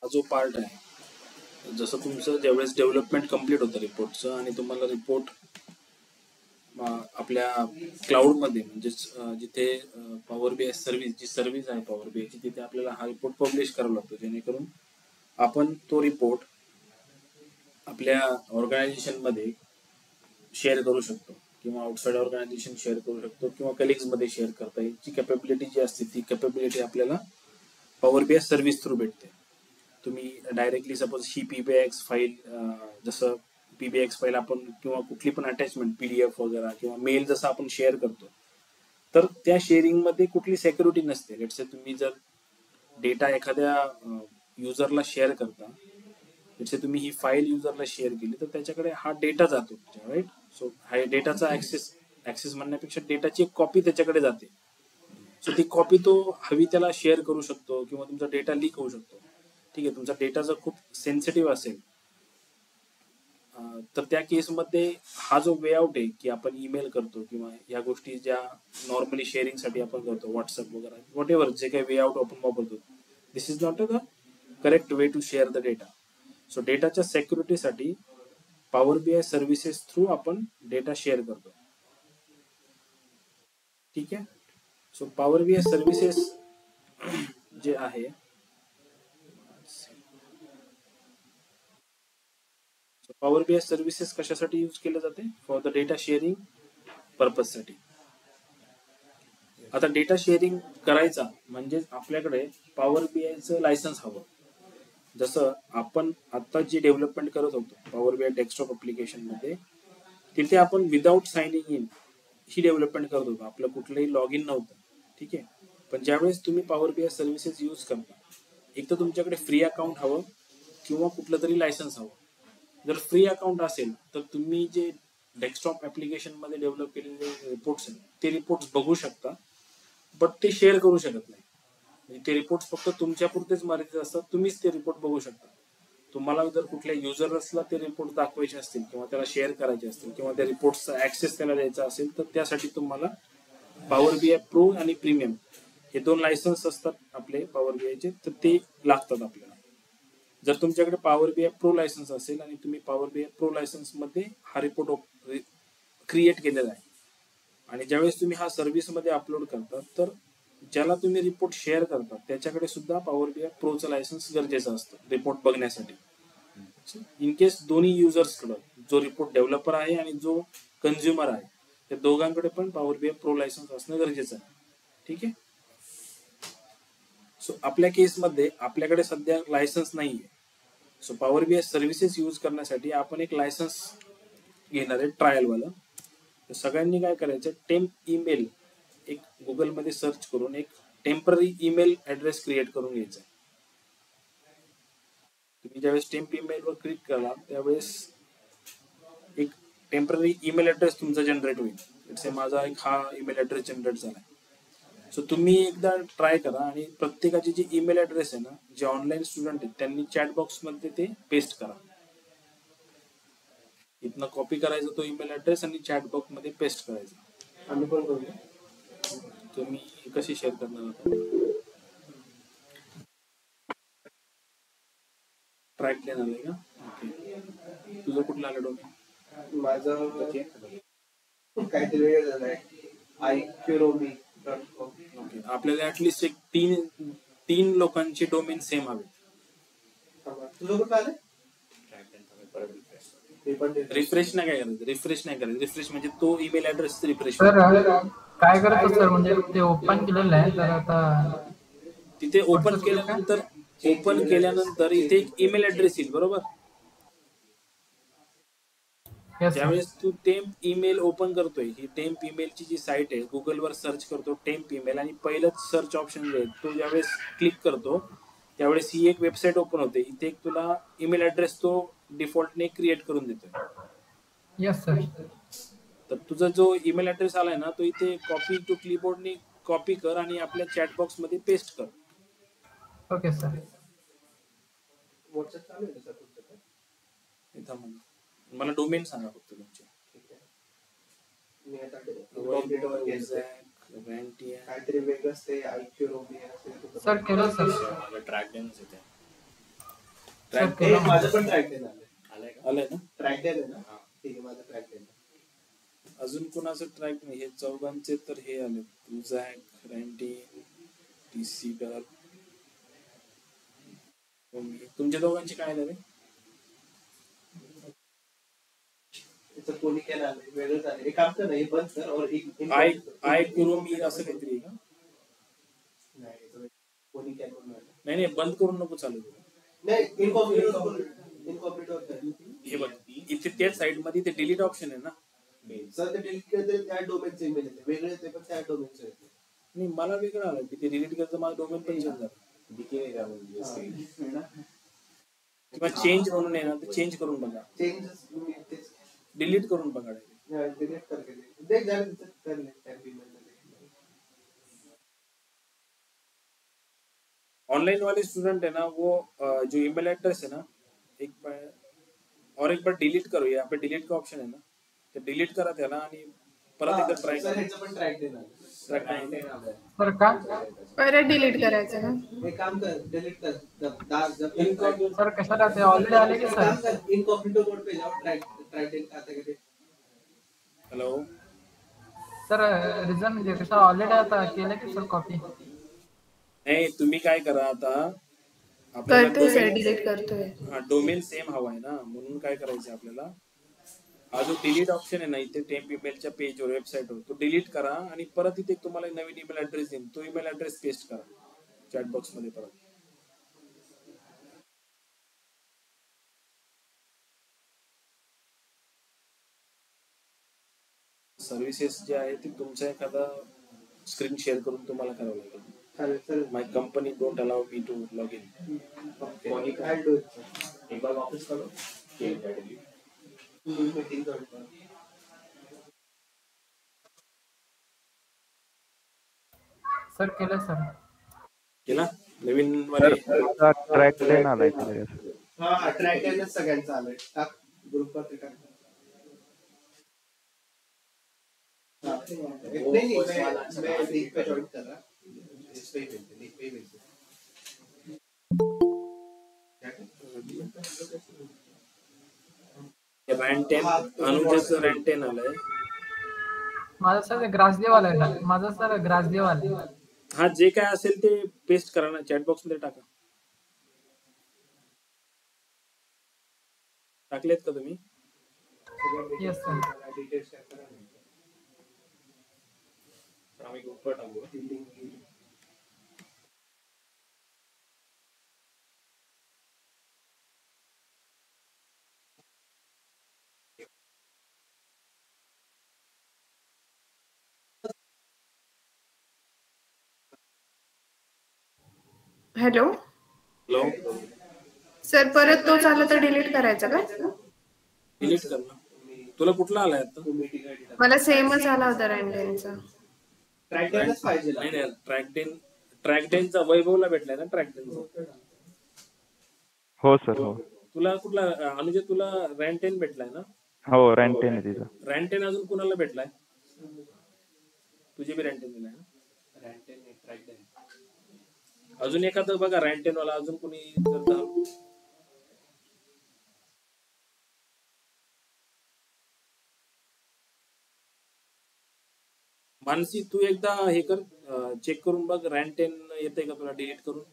हा जो पार्ट आहे, जसं तुमचं ज्यावेळेस डेव्हलपमेंट कम्प्लीट होतं रिपोर्टचं आणि तुम्हाला रिपोर्ट आपल्या क्लाउडमध्ये म्हणजेच जिथे पॉवर बी आय सर्व्हिस जी सर्व्हिस आहे पॉवर बी आयची तिथे आपल्याला हा रिपोर्ट पब्लिश करावा लागतो, जेणेकरून आपण तो रिपोर्ट आपल्या ऑर्गनायझेशनमध्ये शेअर करू शकतो किंवा आउटसाइड ऑर्गनायझेशन शेअर करू शकतो किंवा कलिग्समध्ये शेअर करता येईल. ची कॅपेबिलिटी जी असते ती कॅपेबिलिटी आपल्याला power B I service through भेटते. तुम्ही डायरेक्टली सपोज ही पीबीआयएक्स फाईल, जसं पीबीआयएक्स फाईल आपण किंवा कुठली पण अटॅचमेंट पीडीएफ वगैरे किंवा मेल जसं आपण शेअर करतो, तर त्या शेअरिंगमध्ये कुठली सेक्युरिटी नसते. लेट्स से तुम्ही जर डेटा एखाद्या युजरला शेअर करता, लेट्स से तुम्ही ही फाईल युजरला शेअर केली तर त्याच्याकडे हा डेटा जातो, राईट. सो हा डेटाचा ऍक्सेस म्हणण्यापेक्षा डेटाची एक कॉपी त्याच्याकडे जाते. सो ती कॉपी तो हवी त्याला शेअर करू शकतो किंवा तुमचा डेटा लीक होऊ शकतो. ठीक आहे, तुमचा डेटा जर खूप सेन्सिटिव्ह असेल तर त्या केसमध्ये हा जो वे आउट आहे की आपण ईमेल करतो किंवा या गोष्टी ज्या नॉर्मली शेअरिंगसाठी आपण करतो व्हॉट्सअप वगैरे वॉट एव्हर जे काही वे आउट आपण वापरतो, this is not the correct way to share the data. So डेटाच्या सेक्युरिटीसाठी Power B I services through आपण डेटा शेअर करतो. ठीक आहे. So power B I services जे आहे, पॉवर बी आय सर्व्हिसेस कशासाठी यूज केले जाते? फॉर द डेटा शेअरिंग पर्पजसाठी. आता डेटा शेअरिंग करायचा म्हणजे आपल्याकडे पॉवर बी आयचं लायसन्स हवं. जसं आपण आता जी डेव्हलपमेंट करत होतो power B I desktop application मध्ये, तिथे आपण विदाऊट सायनिंग इन ही डेव्हलपमेंट करत होतो, आपलं कुठलंही लॉग इन नव्हतं. ठीक आहे. पण ज्यावेळेस तुम्ही power B I services use करता, एक तर तुमच्याकडे फ्री अकाउंट हवं किंवा कुठलं तरी लायसन्स हवं. जर फ्री अकाउंट असेल तर तुम्ही जे डेस्कटॉप ऍप्लिकेशन मध्ये डेव्हलप केलेले रिपोर्ट्स आहेत ते रिपोर्ट्स बघू शकता, बट ते शेअर करू शकत नाही. म्हणजे ते रिपोर्ट्स फक्त तुमच्या पुरतेच मर्यादित असतात, तुम्हीच ते रिपोर्ट बघू शकता. तुम्हाला जर कुठल्या युजर्सला ते रिपोर्ट दाखवायचे असतील किंवा त्याला शेअर करायचे असतील किंवा त्या रिपोर्टचा ऍक्सेस त्याला द्यायचा असेल तर त्यासाठी तुम्हाला पॉवर बी आय प्रो आणि प्रीमियम हे 2 लायसन्स असतात आपले पॉवर बी आयचे, तर ते लागतात आपल्याला. जर तुमच्याकडे power B I pro licence असेल आणि तुम्ही power B I pro licence मध्ये हा रिपोर्ट क्रिएट केलेला आहे आणि ज्यावेळेस तुम्ही हा सर्व्हिस मध्ये अपलोड करता तर ज्याला तुम्ही रिपोर्ट शेअर करता त्याच्याकडे सुद्धा पॉवर बी आय प्रोचं लायसन्स गरजेचं असतं रिपोर्ट बघण्यासाठी. इन केस दोन्ही युजर्सकडं, जो रिपोर्ट डेव्हलपर आहे आणि जो कन्झ्युमर आहे, त्या दोघांकडे पण power B I pro licence असणं गरजेचं आहे. ठीक आहे. सो आपल्या केसमध्ये आपल्याकडे सध्या लायसन्स नाहीये. So power B I services use करण्यासाठी आपण एक लायसन्स घेणार आहे ट्रायलवालं. तर सगळ्यांनी काय करायचं, टेम्प ईमेल एक गुगलमध्ये सर्च करून एक टेम्पररी ईमेल ऍड्रेस क्रिएट करून घ्यायचा. तुम्ही ज्यावेळेस टेम्प ईमेलवर क्लिक करा त्यावेळेस एक टेम्पररी ईमेल ऍड्रेस तुमचा जनरेट होईल. जसे माझा एक हा ईमेल ऍड्रेस जनरेट झाला. सो तुम्ही एकदा ट्राय करा आणि प्रत्येकाची जी ईमेल ऍड्रेस आहे ना, जे ऑनलाईन स्टुडंट आहेत त्यांनी चॅट बॉक्स मध्ये ते पेस्ट करा. इथनं कॉपी करायचा तो ईमेल ऍड्रेस आणि चॅट बॉक्स मध्ये पेस्ट करायचा. आम्ही पण करूया. तुम्ही कशी शेअर करणार? ट्रॅक देणार आहे का? ओके. तुझं कुठलं आलं डोमेन? माझं काहीतरी वेगळं झालंय, iQrobi.com. ओके. आपल्याला ऍटलिस्ट एक तीन लोकांचे डोमेन सेम हवे. तुझं कुठं आलं? रिफ्रेश नाही काय करायचं, रिफ्रेश म्हणजे तो ईमेल ऍड्रेस रिफ्रेश. सर काय करतो सर, म्हणजे ते ओपन केलेलं आहे तर आता तिथे ओपन केल्यानंतर इथे एक ईमेल ऍड्रेस येईल, बरोबर. ज्यावेळेस तू टेम्प ईमेल ओपन करतोय, ही टेम्प ईमेलची जी साईट आहे गुगलवर सर्च करतो टेम्प ईमेल आणि पहिलंच सर्च ऑप्शन जे आहे तो ज्यावेळेस क्लिक करतो त्यावेळेस ही एक वेबसाईट ओपन होते. इथे एक तुला ईमेल ऍड्रेस तो डिफॉल्टने क्रिएट करून देतोय. Yes sir. तर तुझा जो ईमेल ऍड्रेस आलाय ना तो इथे कॉपी टू क्लिपबोर्डने कॉपी कर आणि आपल्या चॅट बॉक्स मध्ये पेस्ट कर. Okay sir. व्हॉट्सअप चालू आहे सर तुमचं? इथं मला डोमेन सांगा फक्त तुमचे. मी आता काहीतरी वेगळंच ते iQrobi सर केलं सर. ट्रॅक देणंच येते. सर Track- केलं माझं पण ट्रॅक टेन आलंय. आलाय का? आलंय ना? ट्रॅक टेन आहे ना? ठीक आहे, माझं ट्रॅक टेन. अजून कोणाचं ट्रॅक नाही, हे चौघांचे तर हे आले, झॅक, रॅन्टीन, टीसी डर. तुमच्या दोघांचे काय आले रे? त्याचं कोणी काय आलंय, वेगळं झालं. एक काम कर ना, हे बंद कर और एक आय आय कुरोमी असं काहीतरी आहे का? नाही, याचं कोणी काय करून आलं. नाही नाही, बंद करून नको चालू करू. नाही, इनकॉम्प्लिट हे बघ, इथे त्या साइड मध्ये ते डिलीट ऑप्शन आहे ना. सर ते डिलीट केलं त्या डोमेनचे ईमेल येते, वेगळे येते पण त्या डोमेनचे येते. नाही, मला वेगळं आलं की ते डिलीट केलं तर माझं डोमेन पण चेंज झालं. किंवा चेंज म्हणून आहे ना, ते चेंज करून बघा, चेंजेस डिलीट करून बघा. डिलीट करके देख झालं तिचं कर ले त्या ईमेल मध्ये. ऑनलाइन वाले स्टूडेंट है ना, वो जो ईमेल एड्रेस है ना, एक बार डिलीट करो. यहाँ पे डिलीट का ऑप्शन है ना, तो डिलीट करा त्याला आणि परत एकदा ट्राय सर करा. ह्याचं पण ट्रॅक देणार. सर का परत डिलीट करायचं का? एक काम कर, डिलीट कर. सर कशाला ते ऑलरेडी आले की सर इनकॉग्निटो मोड पे जाओ, ट्रॅक देन आता के. हॅलो, सर रिझन म्हणजे कसं ऑलरेडी आता केलं की सर कॉपी. नाही तुम्ही काय करा आता, करतोय सर, डिलीट करतोय. डोमेन सेम हवा आहे ना, म्हणून काय करायचं आपल्याला, हा जो डिलीट ऑप्शन आहे ना इथे टेम्प ईमेलच्या पेजवर, वेबसाईटवर, तो डिलीट करा आणि परत इथे तुम्हाला नवीन ईमेल ऍड्रेस देईन, तो ईमेल ऍड्रेस पेस्ट करा चॅट बॉक्स मध्ये परत. सर्व्हिसेस जे आहे ते तुमचा एखादा स्क्रीन शेअर करून तुम्हाला करावं लागेल. चालेल चालेल. My company don't allow me to log in. काय डू एक बार वापस करो, केलं काय delete. मीटिंग करतो. सर केलं सर. केला नवीन मध्ये. ट्रॅक टेन आलाय तिकडे. हा, ट्रॅक देनच सगळ्यांचं आलंय. टाक ग्रुपवर ते टाक. नहीं मैं लिंक पे जॉइन कर रहा, इस पे ही मिलते, लिंक पे ही मिलते. रॅन्टेन, अनुजाचं रॅन्टेन आलंय. माझं सर ग्रासदेव आलाय. माझं सर ग्रासदेव आलाय. हा, जे काय असेल ते पेस्ट करा ना, चॅट बॉक्स मध्ये टाका. टाकलेत का तुम्ही? Yes sir. डिटेल्स शेअर करा. आम्ही ग्रुपवर टाकू. हॅलो हॅलो, सर, परत तो झाला तर डिलीट करायचा का? डिलीट कर ना. तुला कुठला आलाय आता? मला सेमच आला होता रँडेनचा. ट्रॅक देनच पाहिजे. नाही नाही, ट्रॅकडेनचा वैभवला भेटलाय ना ट्रॅकडेनचा. हो सर हो. तुला कुठला अनुजा, तुला रॅन्टेन भेटलाय ना? हो रॅन्टेन आहे तिथं. रॅन्टेन अजून कुणाला भेटलाय? तुझे बी रॅन्टेन दिलाय ना? Track then. अजून एखादं बघा रॅन्टेन वाला, अजून कोणी जर मानसी, तू एकदा हे कर, चेक करून बघ रॅन्टेन येते का तुला डिलीट करून.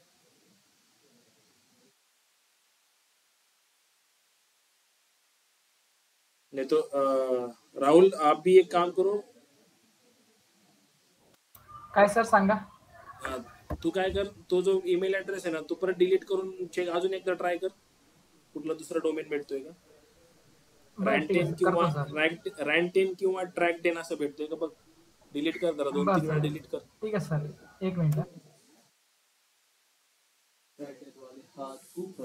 नहीं तो राहुल, आप भी एक काम करो. काय सर सांगा. तू काय कर, तो जो ईमेल ऍड्रेस आहे ना, तो परत डिलीट करून चेक अजून एकदा ट्राय कर, कुठला दुसरा डोमेन भेटतोय का. रॅन्टेन किंवा रॅन्टेन किंवा ट्रॅकडेन असं भेटतोय का बघ. डिलीट कर जरा, 2-3 वेळा डिलीट कर. ठीक आहे सर, एक मिनिट. हा, खूप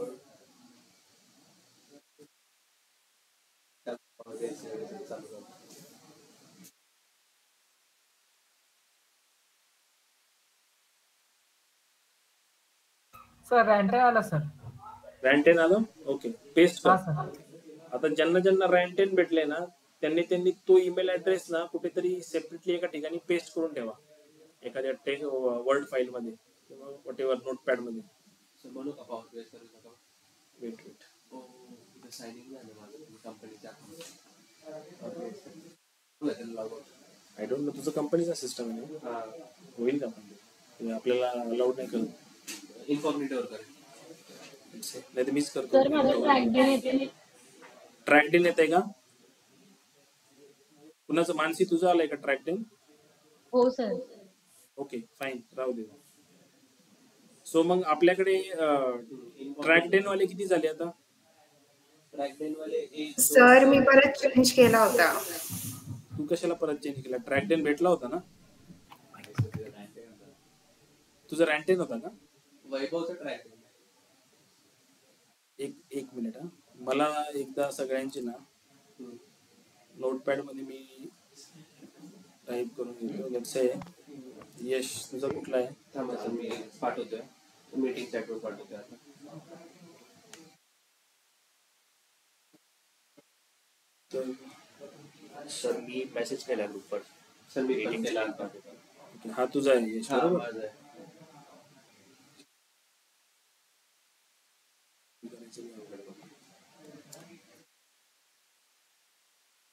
सर रँटेन आला सर. रॅन्टेन आलं, ओके, पेस्ट हा कर. सर. आता ज्यांना रॅन्टेन भेटले ना, त्यांनी तो ईमेल ऍड्रेस ना कुठेतरी सेपरेटली एका ठिकाणी पेस्ट करून ठेवा, एखाद्या वर्ड फाईल मध्ये किंवा व्हॉट एव्हर नोटपॅड मध्ये. बनवू का पॉवर बेस करू शकतो. वेट वेट सायनिंग झालं माझं कंपनीच्या आय डोंट नो तुझं कंपनीचा सिस्टम आहे ना होईल का पण ते आपल्याला अलाउड नाही करत इन्फॉर्मेटिव्ह करेल नाही तर मिस करतो सर माझं ट्रॅक दिन येते. ट्रॅक डेन येत आहे का कुणाचं मानसी तुझं आलंय का ट्रॅक डेन हो सर. ओके फाईन राहू दे सो मग आपल्याकडे ट्रॅक डेन वाले किती झाले आता वाले एक सर मी परत चेंज केला होता. तू कशाला परत चेंज केला ट्रॅक डेन भेटला होता ना तुझा रॅन्टेन होता का वैभवचा ट्रॅक एक मिनिट हा मला एकदा सगळ्यांची ना नोटपॅड मध्ये मी टाईप करून घेतो लेट्स से यश तुझा कुठला आहे थांबा मी पाठवतोय मीटिंग चॅटवर पाठवतोय आता तर सर मी मेसेज केला ग्रुपवर सर मी पण केला आता okay, हा तुझा आहे यश हा बरोबर माझा आहे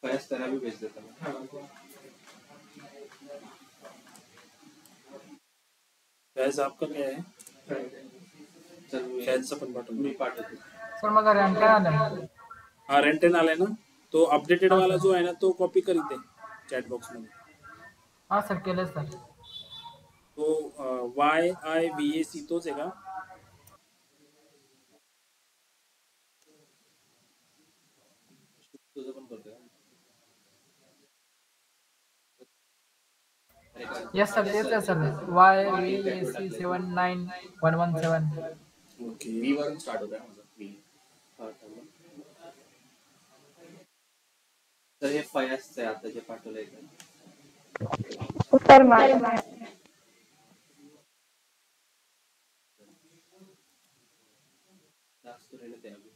फयाज त्याला मी भेज देतो फैज आपका क्या है सर मी फैजचा पण पाठवून मी पाठवतो सर माझा रॅन्क काय आलाय? हा रेंटेन आलाय ना तो अपडेटेड वाला जो आहे ना तो कॉपी कर इथे चॅट बॉक्स मध्ये हा सर केलं सर. तो YIVAC तोच आहे का तुझं पण करतोय येस सर तेच आहे सर. YVAC79117. ओके मी वरून स्टार्ट होत आहे माझं मी तर हे फयाजचं आहे आता जे पाठवलंय का जास्त रेने ते अभी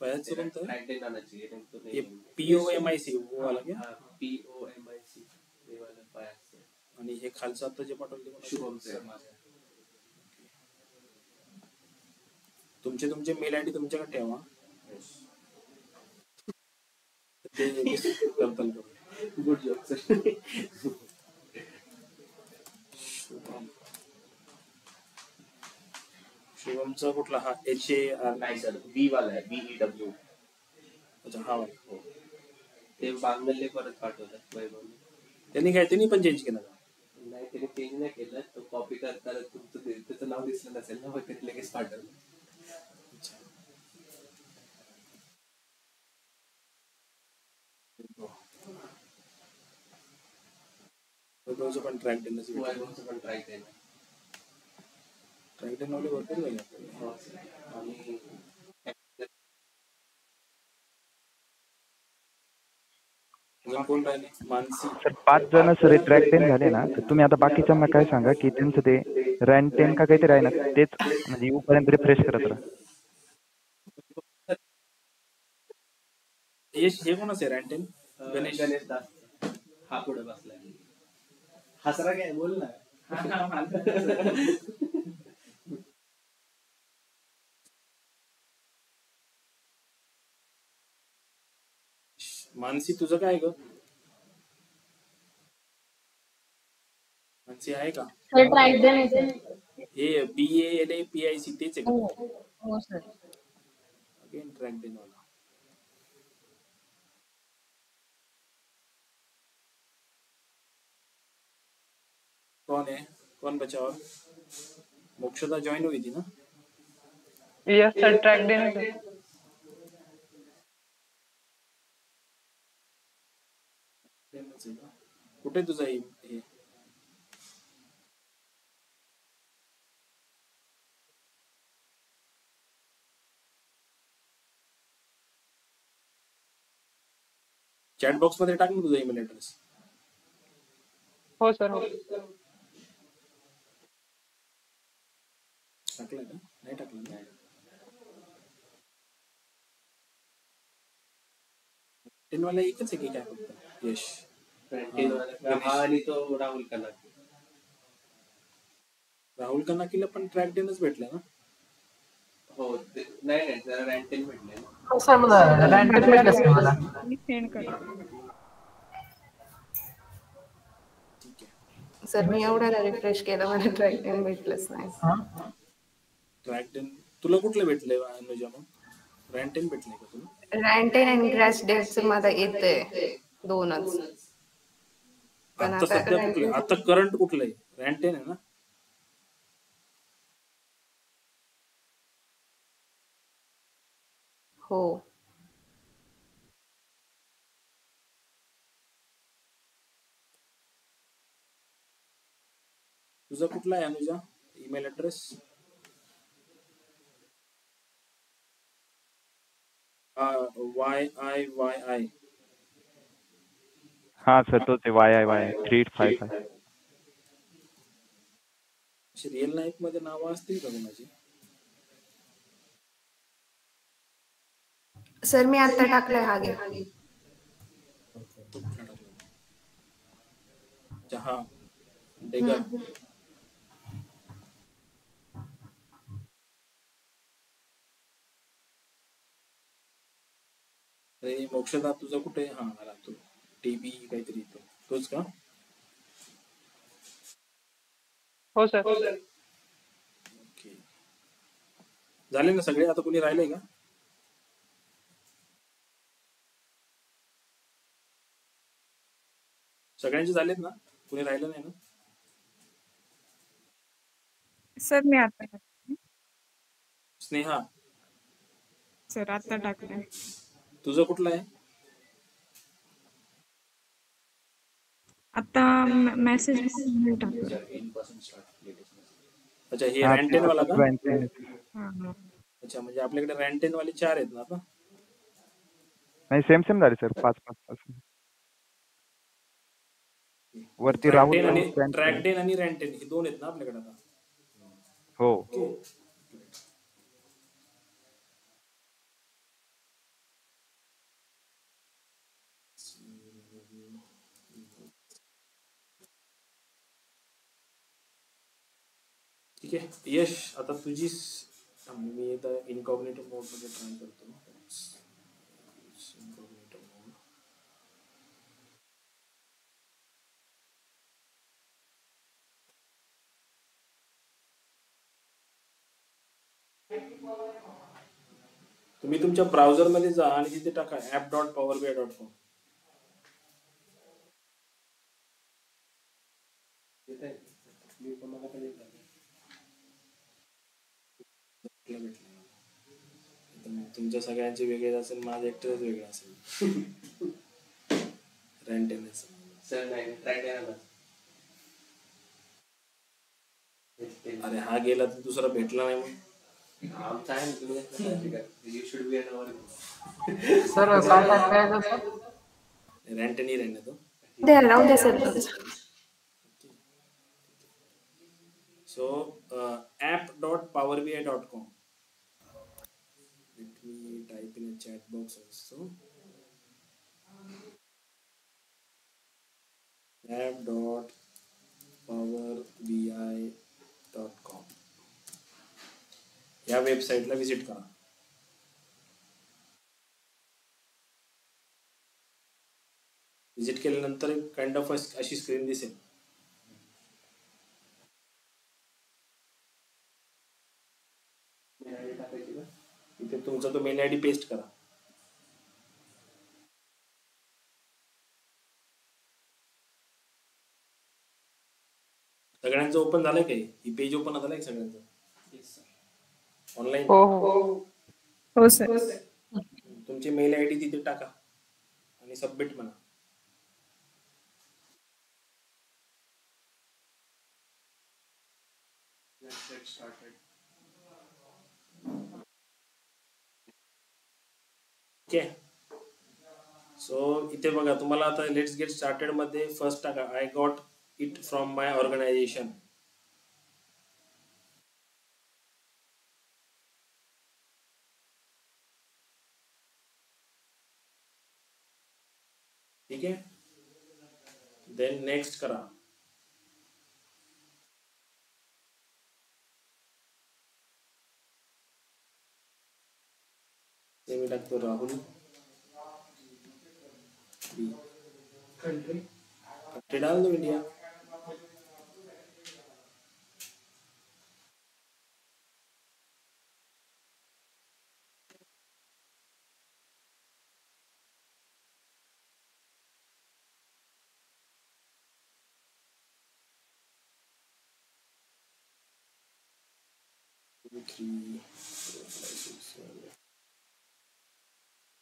फैजचं कोणतं ट्रॅक डे नानाची ये आहे POMIC वो वाला क्या POMIC हे वाला फयाजचं आहे. आणि हे खालचं आता जे पाठवलं ते कोणाचं? शुभमचं आहे माझं तुमचे मेल आयडी तुमच्याकडे ठेवा ते करताल करून गुड जॉब सर शुभमचा कुठला हा HAR नाही सर बी वाला आहे BEW अच्छा हा वाला हो ते बांगल्ले परत पाठवतात वैभवने त्यांनी पण चेंज केला का? नाही त्याने चेंज नाही केलं तो कॉपी करताना तुमचं त्याचं नाव दिसलं नसेल ना मग त्याने लगेच पाठवलं वैभवचं पण ट्रॅक डेनच वैभवचं पण ट्राय केलं ट्रॅक डेन वाले भरपूर झाले आपल्याला. हो सर आणि अजून कोण राहिले मानसी सर 5 जण सर ट्रॅक टेन झाले ना तर तुम्ही आता बाकीच्यांना काय सांगा की त्यांचं ते रॅन्क 10 का काहीतरी आहे ना तेच म्हणजे येऊपर्यंत रिफ्रेश करत राहा. यश हे कोणाचं आहे रॅन्टेन गणेश गणेश दास हा पुढे बसलाय हसरा काय बोल ना मानसी तुझं काय ग मानसी आहे का सर ट्रॅक दिन येते. हे BALA PIC तेच आहे हो का हो सर. अगेन ट्रॅक डेन वाला कौन है कौन बचा और मोक्षदा ज्वाइन हुई थी ना येस सर ट्रॅक डेन कुठे तुझा हे चॅट बॉक्स मध्ये टाक ना तुझा ईमेल ऍड्रेस हो सर हो टाकला का नाही टाकला नाही टेन वाला एकच आहे की काय फक्त यश हा आणि तो राहुल कनाक राहुल कनाकीला पण ट्रॅक डेनच भेटला ना हो ते नाही नाही जरा रँटेन भेटले ना. हो सर मला रँटेन भेटलं सर मला. मी सेंड करतो. ठीक आहे. सर मी एवढ्याला रिफ्रेश केलं मला ट्रॅक टेन भेटलंच नाही. हा? ट्रॅक तुला कुठलं भेटलंय अनुजा मग रँटेन भेटलंय का तुला? रँटेन आणि ग्रॅस डेटचं मला येतंय दोनच. पण आता आता सध्या कुठलं आता करंट कुठलं आहे रँटेन आहे ना? हो तुझा कुठला आहे अनुजा ईमेल ऍड्रेस? YIYI. हा सर तोच आहे YIY 3855. अशी रिअल लाईफ मध्ये नावं असतील का कोणाची? सर मी आता टाकलंय हा घ्या. चहा डेगर. अरे मोक्षदा तुझा कुठे? हा आला तू टीबी काहीतरी येतो तोच का? हो सर. ओके झाले ना सगळे? आता कोणी राहिलंय का? सगळ्यांचे झालेत ना? कोणी राहिलं नाही ना? सर मी आता टाकते. स्नेहा सर आता टाकलंय. तुझं कुठलं आहे? आता मेसेज टाकलं. अच्छा हे हा रँटेन वाला का? रँटेन. हा हा. अच्छा म्हणजे आपल्याकडे रँटेन वाले 4 आहेत ना आता? नाही सेम सेम झाले सर 5-5. वरती राहुल ट्रॅकडेन आणि फ्रँक. ट्रॅकडेन आणि रँटेन हे 2 आहेत ना आपल्याकडे आता? हो ओके ठीक आहे यश आता तुझी मी आता इनकॉग्निटिव्ह मोड मध्ये ट्राय करतो. इनकॉग्निटिव्ह मोड. तुम्ही तुमच्या ब्राउझर मध्ये जा आणि तिथे टाका app.powerbi.com. मी कोणाला कधी तुमच्या सगळ्यांचे वेगळे असेल माझं एकटंच वेगळं असेल. रँटेन सर नाही ट्रॅक द्यायला. अरे हा गेला तर दुसरा भेटला नाही मग आमचा आहे ना तुम्ही यू शुड बी अन सर काय टाकायचं सर? रँटेन ही राहील ना तो. द्या राहून द्या sir. So app.powerbi.com. Let me type in a chat box also. app.powerbi.com. या वेबसाईटला विजिट करा. विजिट केल्यानंतर काइंड ऑफ अशी स्क्रीन दिसेल. इथे तुमचा तो मेल आयडी पेस्ट करा. सगळ्यांचं ओपन झालंय काय? ही पेज ओपन झालंय का सगळ्यांचं ऑनलाईन? हो हो हो सर. तुमची मेल आयडी तिथे टाका आणि सबमिट म्हणा. ओके सो इथे बघा तुम्हाला आता लेट्स गेट स्टार्टेड मध्ये फर्स्ट टाका I got it from my organisation. ठीक आहे देन नेक्स्ट करा. ते मी टाकतो राहुल बी. कंट्री डाल दो इंडिया.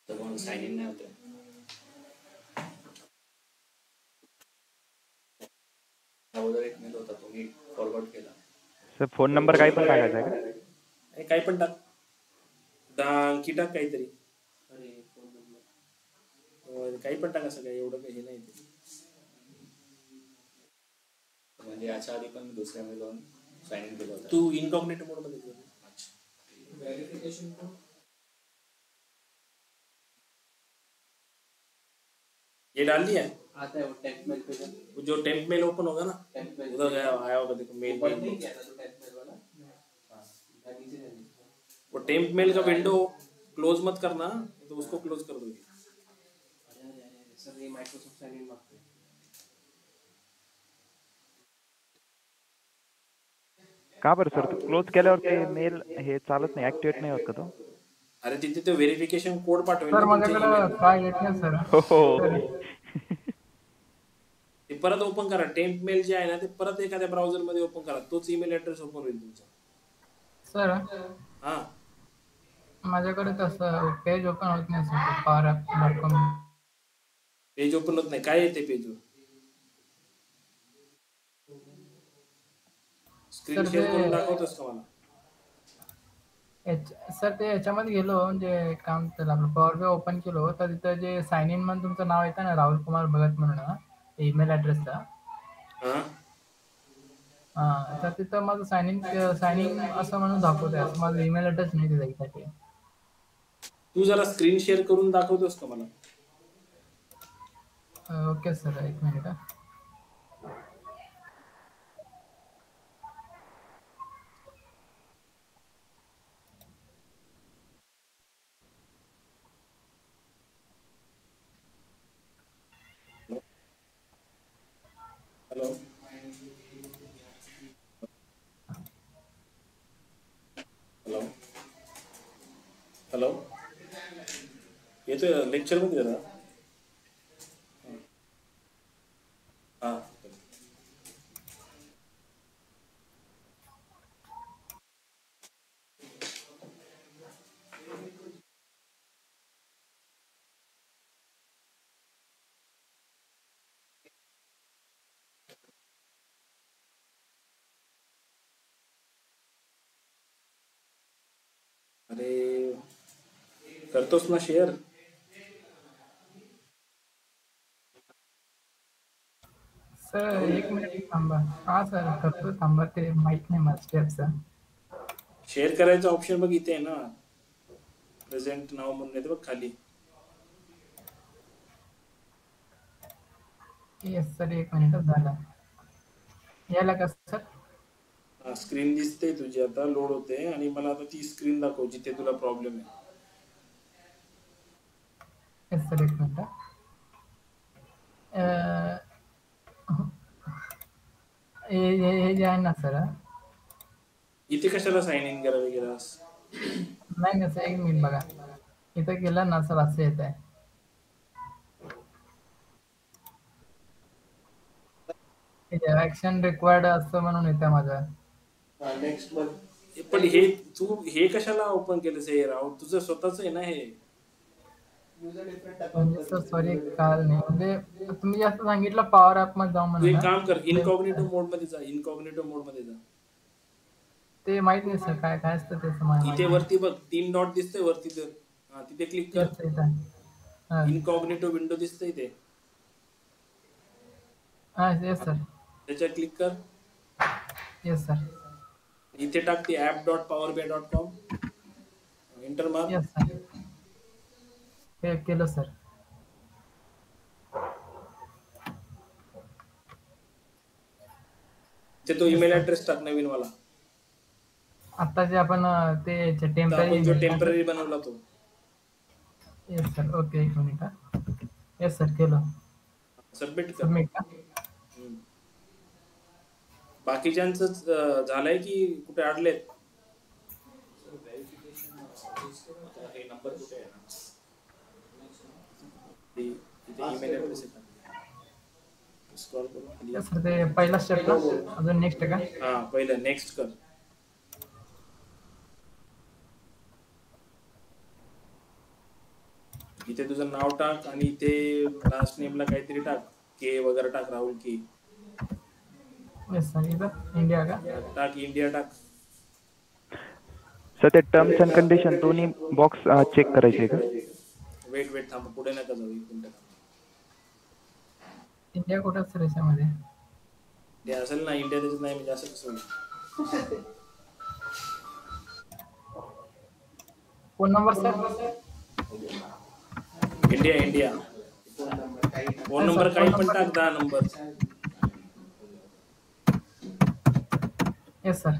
तर साइन इन नाही होत. अगोदर एक मेल होता तो मी फॉरवर्ड केला. सर फोन नंबर काही पण टाकायचा आहे का? काही पण टाक. की टाक काहीतरी. अरे फोन नंबर काही पण टाक असं काही एवढं काही हे नाही ते. म्हणजे याच्या आधी पण दुसऱ्या मेलवर साइन इन केलं होतं. तू इनकॉग्निटो मोड मध्ये कर. वेरिफिकेशन कोड ये डाल दिया है. आता है वो टेंथ मेल पे जब वो जो टेम्प मेल ओपन होगा ना टेंथ मेल उधर गया आया होगा देखो मेल ऊपर नहीं मेल. किया था तो टेंथ मेल वाला हाँ नीचे जाने वो टेम्प मेल का विंडो क्लोज मत करना तो उसको क्लोज कर दोगे. अरे सर ये माइक्रोसॉफ्ट साइन इन मांगते हैं. का बरं सर क्लोज केल्यावर ते मेल हे चालत नाही, ऍक्टिव्हेट नाही होत का तो? अरे तिथे तो व्हेरिफिकेशन कोड पाठवेल सर ना तुमच्या माझ्याकडं email. काय येत नाही सर. हो. ते परत ओपन करा. टेम्प मेल जे आहे ना ते परत एखाद्या ब्राउझर मध्ये ओपन करा. तोच ईमेल ऍड्रेस ओपन होईल तुमचा. सर हा माझ्याकडे तसं पेज ओपन होत नाही सर. powerapps.com. पेज ओपन होत नाही. काय येते पेजवर? स्क्रीन सर, शेअर ते- करून दाखवतोस का मला? सर ते याच्यामध्ये गेलो म्हणजे काम तर आपलं पॉवर बी ओपन केलो तर तिथं जे साइन इन म्हणून तुमचं नाव येतं ना राहुल कुमार भगत म्हणून ईमेल ऍड्रेसचा. तर तिथं माझं साइन इन असं म्हणून दाखवतंय. असं माझं ईमेल ऍड्रेस नाही तिथं एक्झॅक्टली. तू जरा स्क्रीन शेअर करून दाखवतोस का मला? ओके सर एक मिनिट. हॅलो हॅलो हॅलो येतोय लेक्चर मध्ये जरा. हा अरे करतोस ना शेअर? सर एक मिनिट थांबा. हा सर करतो थांबा. ते माहित नाही मला स्टेपचं. शेअर करायचं ऑप्शन बघ इथे आहे ना. प्रेझेंट नाव म्हणून येते बघ खाली. येस सर एक मिनिटच झालं. यायला का सर? स्क्रीन दिसते तुझी आता लोड होते आणि मला आता ती स्क्रीन दाखव जिथे तुला प्रॉब्लेम आहे. येस सर एक मिनिट. हे जे आहे ना सर इथे कशाला साइन इन करावे गेलास? नाही ना सर एक मिनिट बघा. इथं गेलं ना सर असं येत आहे. ऍक्शन रिक्वायर्ड असं म्हणून येतं माझं. नेक्स्ट मंथ पण हे तू हे कशाला ओपन केलंस हे राव? तुझं स्वतःच आहे ना हे. यूजर डिफरंट म्हणजे सर सॉरी काल नाही म्हणजे तुम्ही जास्त सांगितलं पॉवर ऍप मध्ये जाऊ तू म्हणून एक ना. काम कर इनकॉग्निटो मोड मध्ये जा. इनकॉग्निटो मोड मध्ये जा. ते माहित नाही सर काय काय असतं ते माहित इथे वरती बघ 3 डॉट दिसतंय वरती तर. हा तिथे क्लिक कर. हा इनकॉग्निटो विंडो दिसतंय इथे. Yes sir. त्याच्यावर क्लिक कर. Yes sir. इथे टाक ती app.powerbi.com. एंटर मार. Yes sir. हे केलं सर. ते तो ईमेल ऍड्रेस टाक नवीन वाला. आता जे आपण ते तर आपण जो टेम्पररी टेम्पररी बनवला तो. Yes sir. ओके, एक मिनिट हा. येस सर, केलं. सबमिट कर. सबमिट का? हम्म. बाकीच्यांचं झालंय की कुठे अडलेत? हे नंबर कुठे आहे ना? इथे ईमेल ऍड्रेस आहे. स्क्रॉल करून खाली येस सर, ते पहिला स्टेप ना, अजून नेक्स्ट का? हा पहिलं नेक्स्ट कर. इथे तुझं नाव टाक आणि इथे लास्ट नेमला काहीतरी टाक, के वगैरे टाक, राहुल के येस सर. इथं इंडिया का? टाक, इंडिया टाक. सर ते टर्म्स अँड कंडिशन दोन्ही बॉक्स चेक करायचे का? वेट थांब, पुढे नका जाऊ, एक मिनिट थांब. इंडिया कुठं सर याच्यामध्ये? ते असेल ना इंडिया, त्याच्यात नाही म्हणजे असं कसं होईल? Phone number sir? India phone number काही पण टाक, 10 नंबर. Yes sir.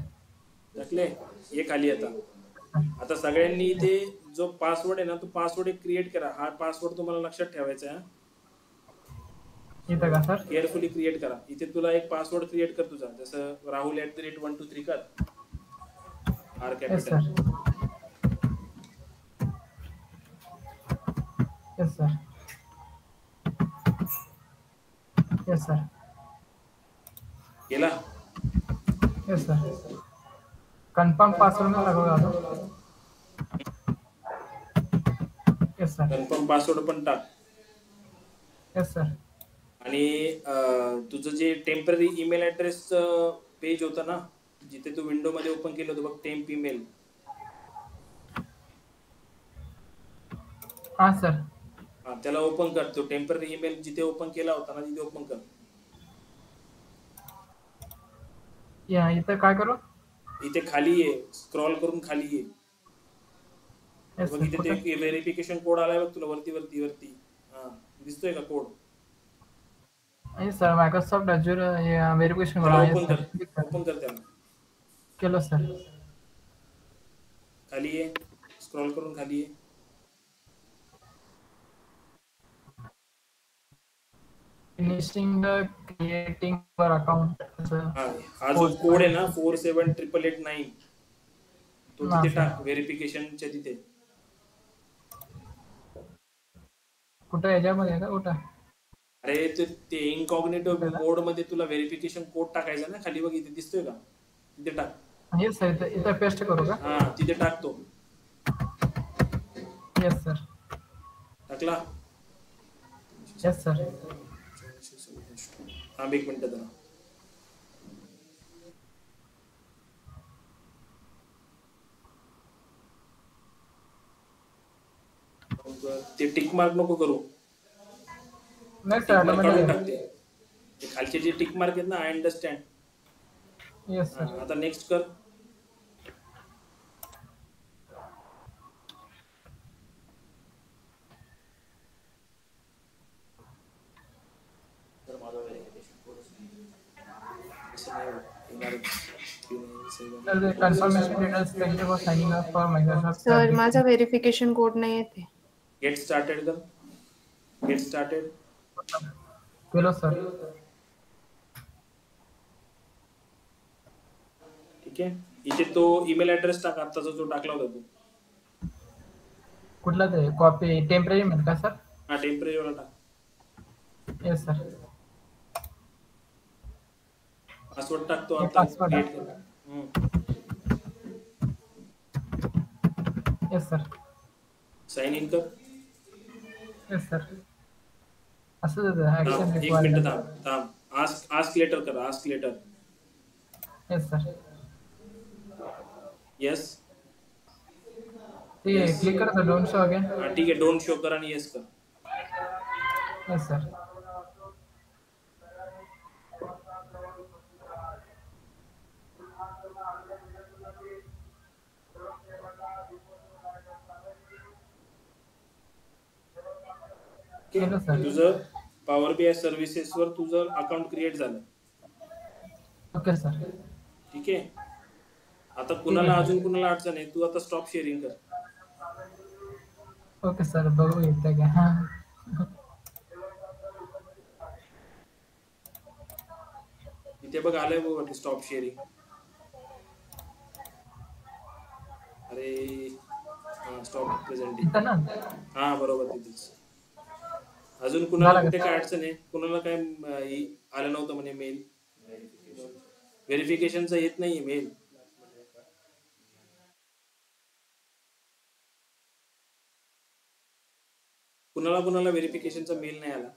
टाकले? ये खाली. आता सगळ्यांनी इथे जो पासवर्ड आहे ना, तो पासवर्ड एक क्रिएट करा. हा पासवर्ड तुम्हाला लक्षात ठेवायचा आहे. इथं का सर? केअरफुली क्रिएट करा. इथे तुला एक पासवर्ड क्रिएट कर तुझा, जसं राहुल @123 कर. R yes capital. Sir. Yes sir. Yes sir. केला? Yes sir. कन्फर्म पासवर्ड में लगेगा तो. Yes sir. कन्फर्म पासवर्ड पण टाक. Yes sir. आणि तुझं जे टेम्पररी ईमेल ऍड्रेस पेज होतं ना, जिथे तू विंडो मध्ये ओपन केलं होतं बघ, टेम्प ईमेल. हा सर. हा, त्याला ओपन कर. तो टेम्पररी ईमेल जिथे ओपन केला होता ना, तिथे ओपन कर. या इथं काय करू? इथे खाली ये, स्क्रॉल करून खाली ये. येस बघ सर. इथे कुठं? ते व्हेरिफिकेशन कोड आलाय बघ तुला, वरती. हा, दिसतोय का code? Yes sir. Microsoft Azzur verification त्याला करा. ओपन येस कर, सर. ओपन कर त्याला. केलं सर. खाली ये, स्क्रॉल करून खाली ये. Finishing creating for account. हा जो कोड आहे ना 478889, तो हा, तिथे सर. टाक, व्हेरिफिकेशनच्या तिथे. कुठं याच्यामध्ये आहे का कुठं? अरे ते इनकॉग्निटो मोड मध्ये तुला व्हेरिफिकेशन कोड टाकायचा ना, खाली बघ इथे दिसतोय का, तिथे टाक. Yes sir. इथं पेस्ट करू का? हा, तिथे टाक तो. Yes sir. टाकला? Yes sir. हा, एक मिनिट जरा. ते टिक मार्क नको करू. नाही टिक सर. मार्क काढून ऑटोमॅटिक. टाकते. ते खालचे जे टिक मार्क आहेत ना, आय अंडरस्टँड. Yes sir. आता नेक्स्ट कर. तर माझा व्हेरिफिकेशन कोडच नाही. असं नाही होत. येणारच. सर ते confirmation details thank you for signing up for Microsoft. Sir माझा व्हेरिफिकेशन कोड नाही येते. गेट स्टार्टेड कर. Get started. केलं सर. ठीक आहे. इथे तो ईमेल ऍड्रेस टाक, आत्ताचा जो टाकला होता तू. कुठला ते कॉपी टेम्पररी मध्ये का सर? हा, टेम्पररी वाला टाक. Yes sir. पासवर्ड टाकतो हे आता. password क्रिएट आहे. कर. Yes sir. साइन इन कर. Yes sir. असं ऍक्शन थांब, एक मिनिट थांब. आस्क लेटर कर. Ask later. Yes sir. Yes. ते क्लिक कर सर. Don't show again. हा, ठीक आहे. डोंट शो कर आणि येस कर. Yes sir. केलं सर. तुझं पॉवर BI सर्व्हिसेस वर तुझं अकाउंट क्रिएट झालं. Okay sir. ठीक आहे. आता कुणाला अजून कुणाला अडचण आहे, तू आता स्टॉप शेअरिंग कर. ओके सर, बघू येतं का. हा. इथे बघ आलंय बघ स्टॉप शेअरिंग. अरे स्टॉप प्रेझेंटिंग. इथं ना. हा बरोबर तिथेच. अजून कुणाला झालं कुठे का? काय अडचण आहे? कुणाला काय आलं नव्हतं म्हणे मेल? व्हेरिफिकेशनचा येत नाहीये मेल. कुणाला कुणाला व्हेरिफिकेशनचा मेल नाही आला?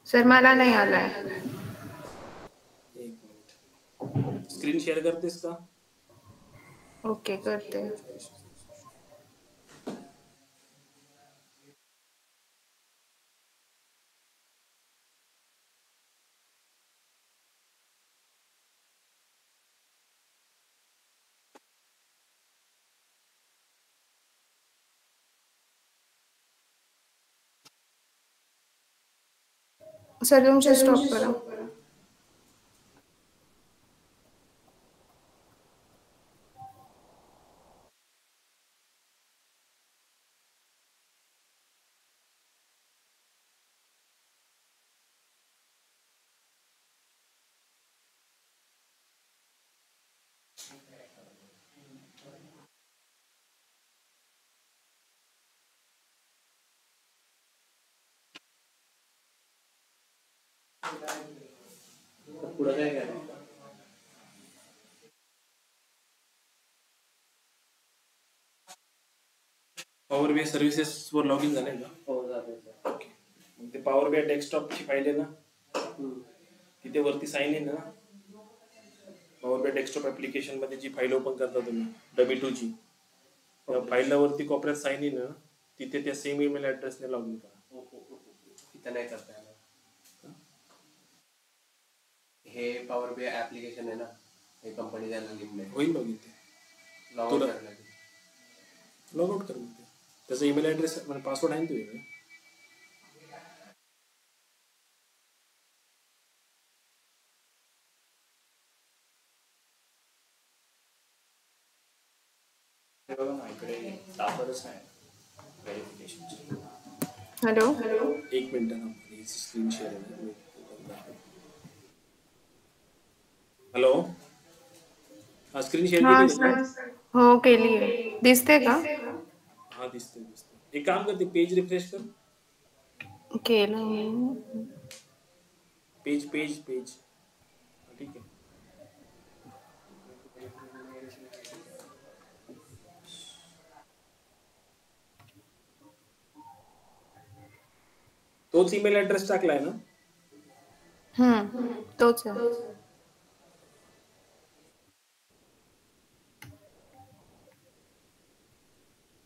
सर मला नाही आलाय. एक मिनिट. स्क्रीन शेअर करतेस का? ओके करते. सर तुमचे स्टॉप करा. पुढे काय करायचं? पॉवर बी सर्व्हिसेस वर लॉग इन झालंय का? हो झालंय सर. ओके. मग ते पॉवर बी डेस्कटॉपची फाईल आहे ना, तिथे वरती साईन इन ना. पॉवर बी डेस्कटॉप ऍप्लिकेशन मध्ये जी फाईल ओपन करता तुम्ही W2 ची, त्या फाईलला वरती कोपऱ्यात साईन इन ना, तिथे त्या सेम ईमेल ऍड्रेसने लॉग इन करा. इथं नाही करता येणार. हे पॉवर बी ऍप्लिकेशन आहे ना, हे कंपनी द्यायला लिंक नाही. होईल लॉग इन ते. लॉग तुला- करायला लागेल. लॉग आउट कर मग ते. त्याचा ईमेल ऍड्रेस म्हणजे पासवर्ड आहे ना तुझ्याकडे? हे बघा ना, इकडे दाखवतच नाही व्हेरिफिकेशनची. हॅलो. एक मिनिट ना, स्क्रीन शेअर आहे. हॅलो. हा स्क्रीन शेअर हा केली का? सर. हो केली आहे. दिसते का? हा दिसते दिसते. एक काम करते, पेज रिफ्रेश कर. केलं मी. Page page page. ठीक आहे. तोच ईमेल ऍड्रेस टाकलाय ना? तोच आहे.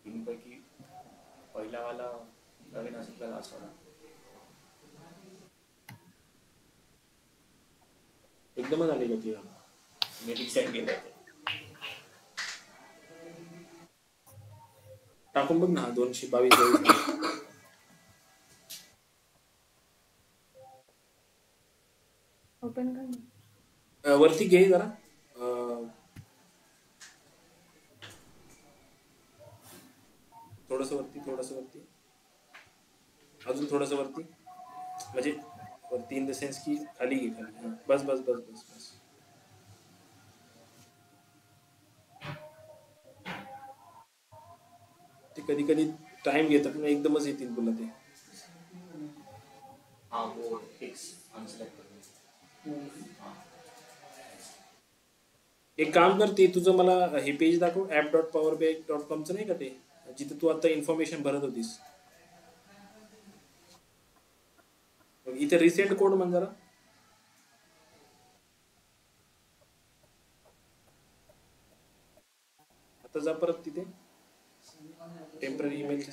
तीनपैकी पहिला वाला नवीन असेल का लास्ट वाला? एकदमच आली का ती? मी डिसाईड केलं ते. टाकून बघ ना, 222. ओपन कर. वरती घे जरा. थोडस वरती. अजून थोडस वरती. म्हणजे वरती इन द सेन्स की खाली घे खाली. हा. बस बस बस बस बस. ते कधी कधी टाइम घेतात ना, एकदमच येतील तुला ते. हा वो फिक्स अनसिलेक्ट करून. एक काम कर, ते तुझं मला हे पेज दाखव, app.powerbi.com चं नाही का ते, जिथे तू आता इन्फॉर्मेशन भरत होतीस. इथे रिसेंट कोड म्हण जरा. आता जा परत तिथे टेम्पररी ईमेल.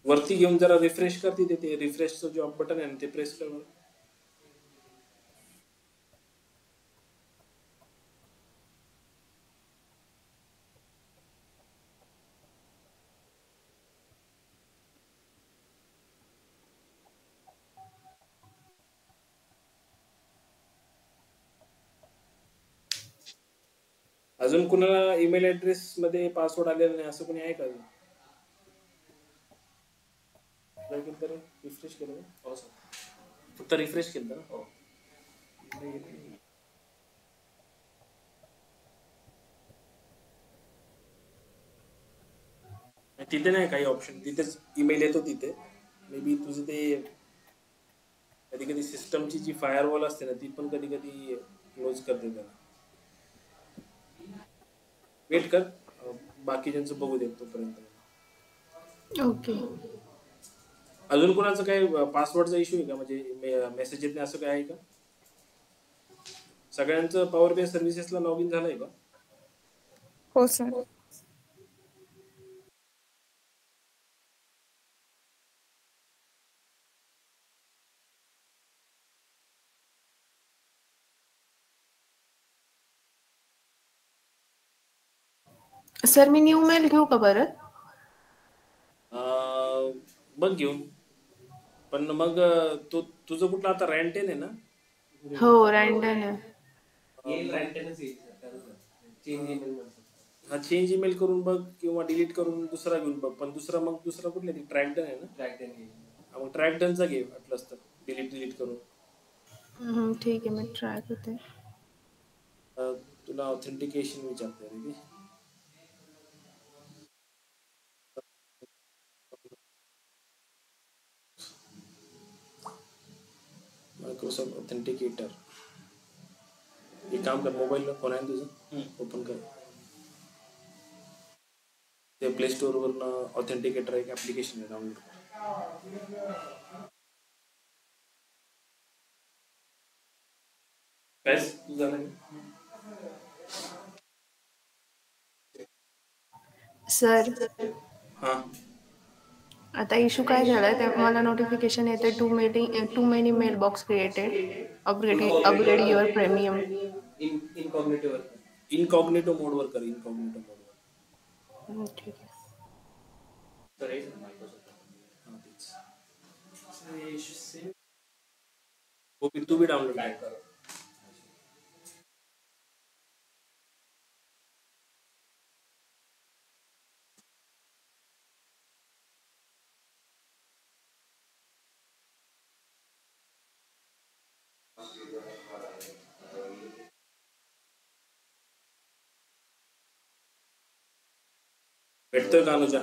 वरती घेऊन जरा रिफ्रेश कर. तिथे ते रिफ्रेशचं जॉब बटन आहे ना, ते प्रेस कर. अजून कुणाला ईमेल ऍड्रेस मध्ये पासवर्ड आलेला नाही असं कोणी आहे का अजून? रिफ्रेश केलं का? हो सर. फक्त रिफ्रेश केलं ना? हो. तिथे नाही काही ऑप्शन, तिथेच ईमेल येतो तिथे. मे बी तुझं ते कधी कधी सिस्टमची जी फायरवॉल असते ना ती पण कधी कधी क्लोज करते त्याला. वेट कर, बाकीच्यांचं बघू देत तोपर्यंत. ओके. अजून कोणाचं काही पासवर्डचा इश्यू आहे का, म्हणजे मेसेज येत नाही असं काय आहे का? सगळ्यांचं पॉवर BI सर्व्हिसेसला लॉग इन झालंय का? हो सर. सर मी न्यू मेल घेऊ का परत? बघ घेऊन. पण मग तुझं कुठलं आता रँटेन आहे ना? हो रँडम आहे. येईल रँटेनच येईल चेंज ईमेल म्हणतो. हा चेंज ईमेल करून बघ किंवा डिलीट करून दुसरा घेऊन बघ. पण दुसरा कुठला ती ट्रॅकडन आहे ना? रँटेन येईल. मग ट्रॅकडनचा घे वाटलंच तर, डिलीट करून. ठीक आहे मी ट्राय करते. तुला ऑथेंटिकेशन विचारते रे. Microsoft authenticator. एक काम कर, मोबाईलला फोन आहे तुझं, ओपन कर. ते प्ले स्टोअर वरनं ऑथेंटिकेटर एक ऍप्लिकेशन आहे, डाउनलोड कर. सर हा आता इश्यू काय झालाय ते मला नोटिफिकेशन येते too many mail box created, upgrade your premium. Incognito मोडवर कर, इनकॉग्निटो मोडवर. ठीक आहे. तर हे मायक्रोसॉफ्ट. हो तू बी डाउनलोड कर. भेटतोय का अनुजा?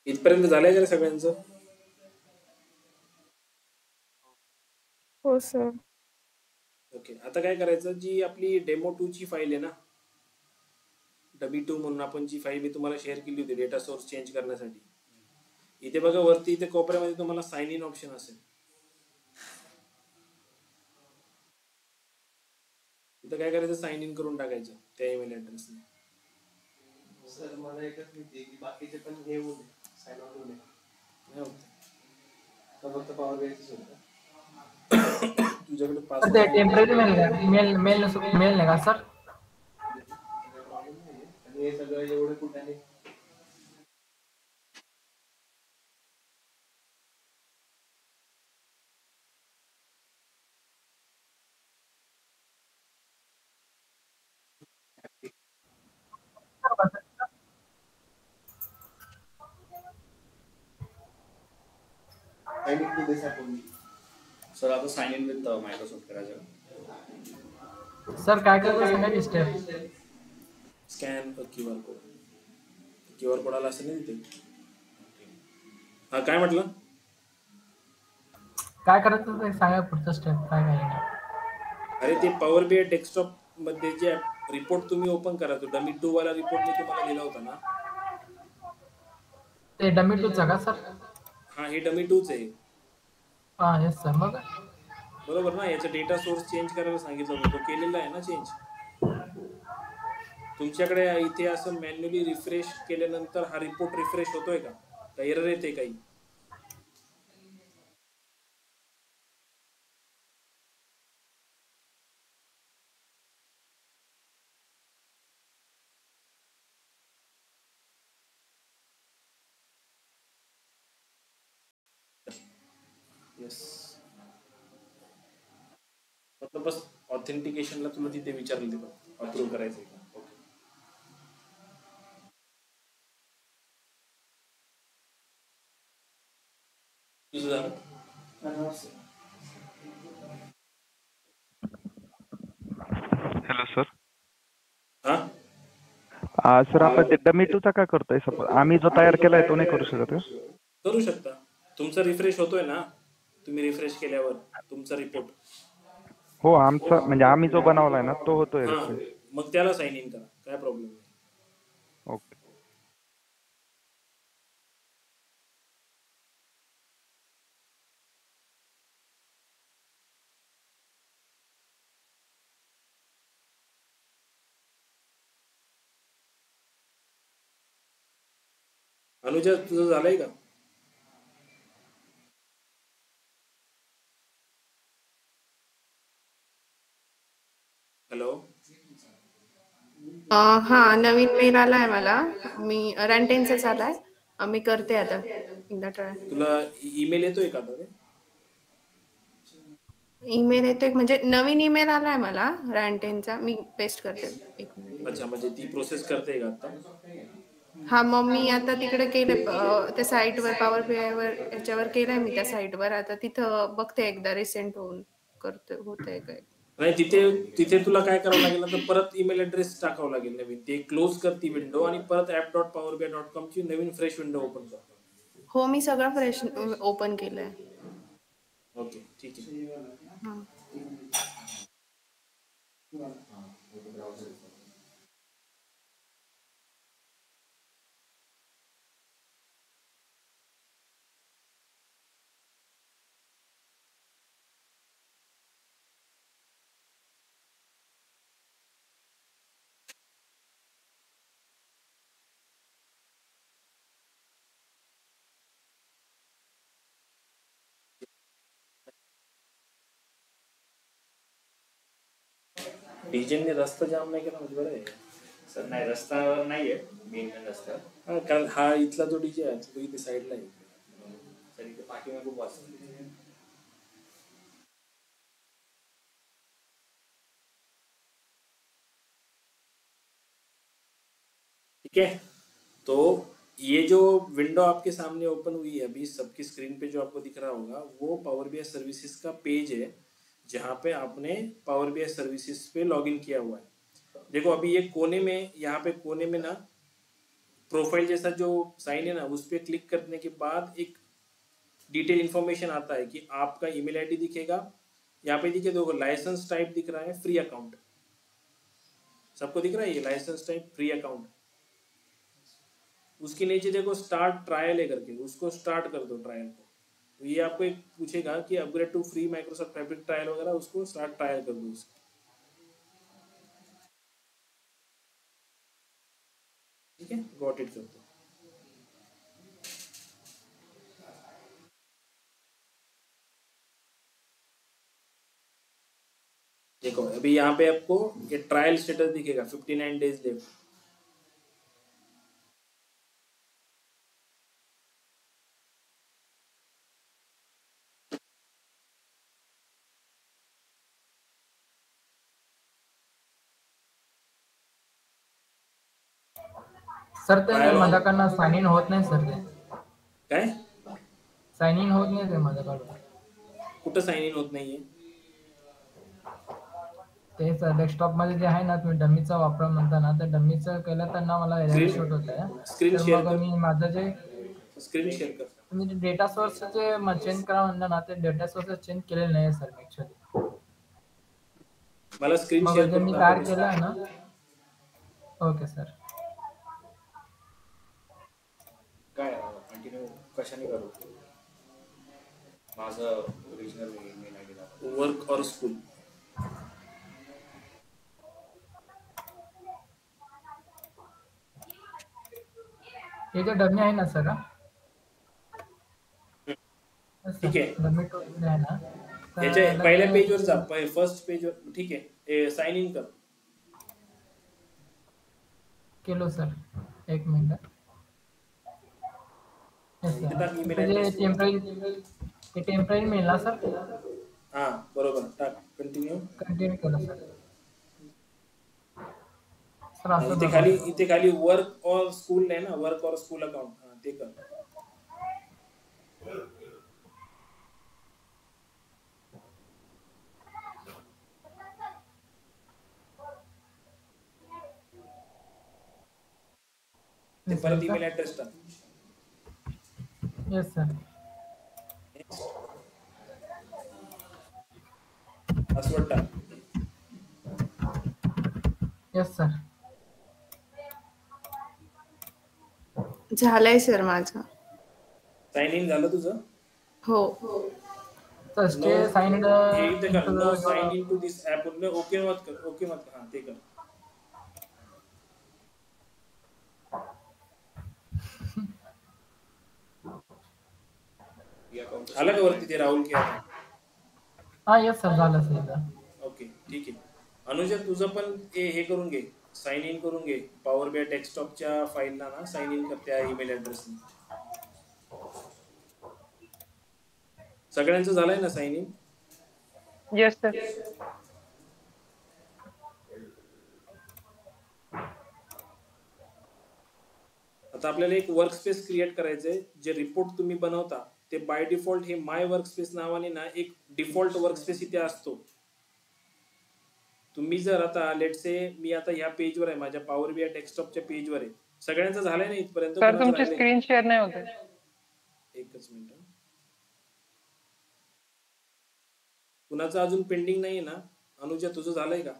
इथपर्यंत झालंय का रे सगळ्यांचं? हो सर. ओके, आता काय करायचं, जी आपली डेमो 2 ची फाईल आहे ना, W2 म्हणून आपण जी फाईल मी तुम्हाला शेअर केली होती डेटा सोर्स चेंज करण्यासाठी, इथे बघा वरती इथे कोपऱ्यामध्ये तुम्हाला साइन इन ऑप्शन असेल. इथं काय करायचं, साइन इन करून टाकायचं त्या ईमेल ऍड्रेसने. सर मला एकच माहिती की बाकीचे पण हे होऊ दे, साइन आउट होऊ दे. नाही होत. फक्त पॉवर BIच होतं. तुझ्याकडे ते पासवर्ड टेम्पररी मेल नाही का सर? प्रॉब्लेम नाही. आणि हे सगळं एवढं कुठे I need to this app only. Sir आता साइन इन विथ मायक्रोसॉफ्ट करायचं. सर काय करायचं सांगा की step. Scan QR code. QR code आला असेल ना तिथे. हा काय म्हटलं? काय करायचं ते सांगा, पुढचं स्टेप काय काय आहे. अरे ते पॉवर BI डेस्कटॉप मध्ये जे रिपोर्ट तुम्ही ओपन करा, तो डमी 2 वाला रिपोर्ट मी तुम्हाला दिला होता ना. ते डमी टूचा का सर? हा हे डमी 2च आहे. हा येस सर. मग बरोबर ना. याचा डेटा सोर्स चेंज करायला सांगितलं होतं, तो केलेला आहे ना चेंज. तुमच्याकडे इथे असं मॅन्युअली रिफ्रेश केल्यानंतर हा रिपोर्ट रिफ्रेश होतोय का एरर येते काही? येस. मतलब बस ऑथेंटिकेशनला तुला तिथे विचारलं ते अप्रूव्ह करायचंय का. ओके. तुझं झालं? Hello sir. हा सर आपण ते डमी टूचा का करतोय? सपोज आम्ही जो तयार केलाय तो नाही करू शकत का? करू शकता. तुमचा रिफ्रेश होतोय ना, तुम्ही रिफ्रेश केल्यावर तुमचा रिपोर्ट. हो आमचा म्हणजे आम्ही जो बनवलाय ना तो होतोय हा refresh. मग त्याला साइन इन करा, काय प्रॉब्लेम नाही. ओके. अनुजा तुझं झालंय का? हॅलो. हा नवीन मेल आलाय मला. मी रॅन्टेनचाच आलाय. मी करते आता एकदा ट्राय. तुला ईमेल येतोय का आता ते? ईमेल येतोय म्हणजे नवीन ईमेल आलाय मला रॅन्टेनचा. मी पेस्ट करते एक मिनिट. अच्छा, म्हणजे ती प्रोसेस करते का आता? हा मग मी आता तिकडे केले त्या साईटवर पॉवर BI वर याच्यावर केलंय मी त्या साईटवर. आता तिथं बघते एकदा रिसेंट होतंय काय. नाही तिथे तुला काय करावं लागेल तर परत ईमेल ऍड्रेस टाकावं लागेल नवीन. ते क्लोज कर ती विंडो आणि परत app.powerbi.com ची नवीन फ्रेश विंडो ओपन कर. हो मी सगळं फ्रेश ओपन केलंय. ओके ठीक आहे. हा. डीजेने रस्ता जाम नाही केला म्हणजे बरं आहे. सर नाही, रस्त्यावर नाहीये मेन रस्त्यावर. हा कारण हा इथला जो डीजे आहे तो इथे साईडला आहे. सर इथे पाठीमागे खूप वाजतं. ठीक है. तो ये जो विंडो आपके सामने ओपन हुई है अभी सबकी स्क्रीन पे जो आपको दिख रहा होगा वो पावर BI सर्विसेज का पेज है जहाँ पे आपने पावर BI सर्विसेज पे लॉगिन किया हुआ है. देखो अभी ये कोने में, यहाँ पे कोने में ना प्रोफाइल जैसा जो साइन है ना उस पर क्लिक करने के बाद एक डिटेल इंफॉर्मेशन आता है कि आपका ईमेल आईडी दिखेगा. यहाँ पे देखिए देखो लाइसेंस टाइप दिख रहा है फ्री अकाउंट. सबको दिख रहा है ये लाइसेंस टाइप फ्री अकाउंट. उसके नीचे देखो स्टार्ट ट्रायल है करके, उसको स्टार्ट कर दो ट्रायल को. तो ये आपको एक पूछेगा कि upgrade to free Microsoft fabric trial वगैरह, उसको स्टार्ट ट्रायल कर दो उसको. ठीक है, गॉट इट कर दो. देखो अभी यहाँ पे आपको ये ट्रायल स्टेटस दिखेगा 59 डेज लेफ्ट. सर ते माझ्याकडनं साइन इन होत नाही सर. ते काय साइन इन होत नाही ते माझ्याकडून. कुठं साइन इन होत नाहीये? तेच डेस्कटॉप मध्ये जे आहे ना तुम्ही डमीचा वापर म्हणता ना, तर डमीचं केलं तर ना मला एरर शूट होत आहे. स्क्रीन तर शेअर मग कर, मी माझं जे स्क्रीन शेअर कर. तुम्ही डेटा सोर्स जे चेंज करा म्हणलं ना, ते डेटा सोर्स चेंज केलेलं नाही सर ऍक्च्युअली. मला स्क्रीन मग शेअर जे मी करून तयार दाखव. केलं आहे ना. Okay sir. काय कंटिन्यू कशाने करू? माझं ओरिजिनल ईमेल आयडी दाखव. Work or school. हे जे डमी आहे ना सर, ठीक आहे, डमी टू आहे ना, याच्या तर पहिल्या डमी पेजवर जा, फर्स्ट पेजवर. ठीक आहे, साइन इन कर. केलो सर, एक मिनिट. इथे टाक ईमेल ते ऍड्रेस. टेम्पररी मेल ना सर. हा बरोबर, टाक. कंटिन्यू. कंटिन्यू केलं सर. सर असं इथे खाली वर्क ऑर स्कूल आहे ना, वर्क ऑर स्कूल अकाउंट. हा ते कर. ते परत ईमेल ऍड्रेस टाक. Yes sir. पासवर्ड टाक. Yes sir. झालंय सर माझं. साइन इन झालं तुझं? हो. तर स्टे साइनड हे इथे कर, no sign in to this app. Okay मत कर, ओके मत कर. हा ते कर. आलं का वरती ते राहुल की आता? हा येस सर, झालं सर. ओके ठीक आहे. अनुजा तुझं पण हे करून घे, साइन इन करून घे. पॉवर बीआय डेस्कटॉपच्या फाईलला ना साइन इन कर त्या ईमेल ऍड्रेसने. सगळ्यांचं झालंय ना साइन इन? Yes sir. आता आपल्याला एक वर्क स्पेस क्रिएट करायचंय. जे रिपोर्ट तुम्ही बनवता ते by default hey my work space नावाने ना एक डिफॉल्ट वर्क स्पेस इथे असतो. तुम्ही जर आता लेट से मी आता ह्या पेजवर आहे, माझ्या पॉवर बीआय डेस्कटॉपच्या पेजवर आहे. सगळ्यांचं झालंय ना इथपर्यंत? सर तुमची स्क्रीन शेअर नाही होते. एकच मिनिट. कुणाचं अजून पेंडिंग नाहीये ना? अनुजा तुझं झालंय का?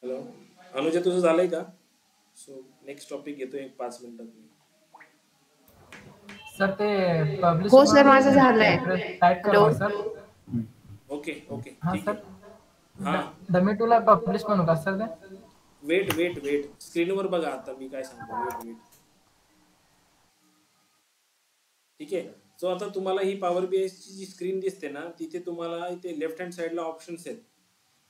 हॅलो अनुजा तुझं झालंय का? सो नेक्स्ट टॉपिक घेतो एक 5 मिनिटात. सर ते पब्लिश. हो सर, माझं झालंय. टाईप करा सर. ओके ओके हा ठीक सर. आहे. हा डमी टूला पब्लिश म्हणू का सर ते? वेट स्क्रीनवर बघा आता मी काय सांगतो. वेट. ठीक आहे. सो आता तुम्हाला ही पॉवर बीआय ची जी स्क्रीन दिसते ना, तिथे तुम्हाला इथे लेफ्ट हँड साइडला ऑप्शन्स आहेत.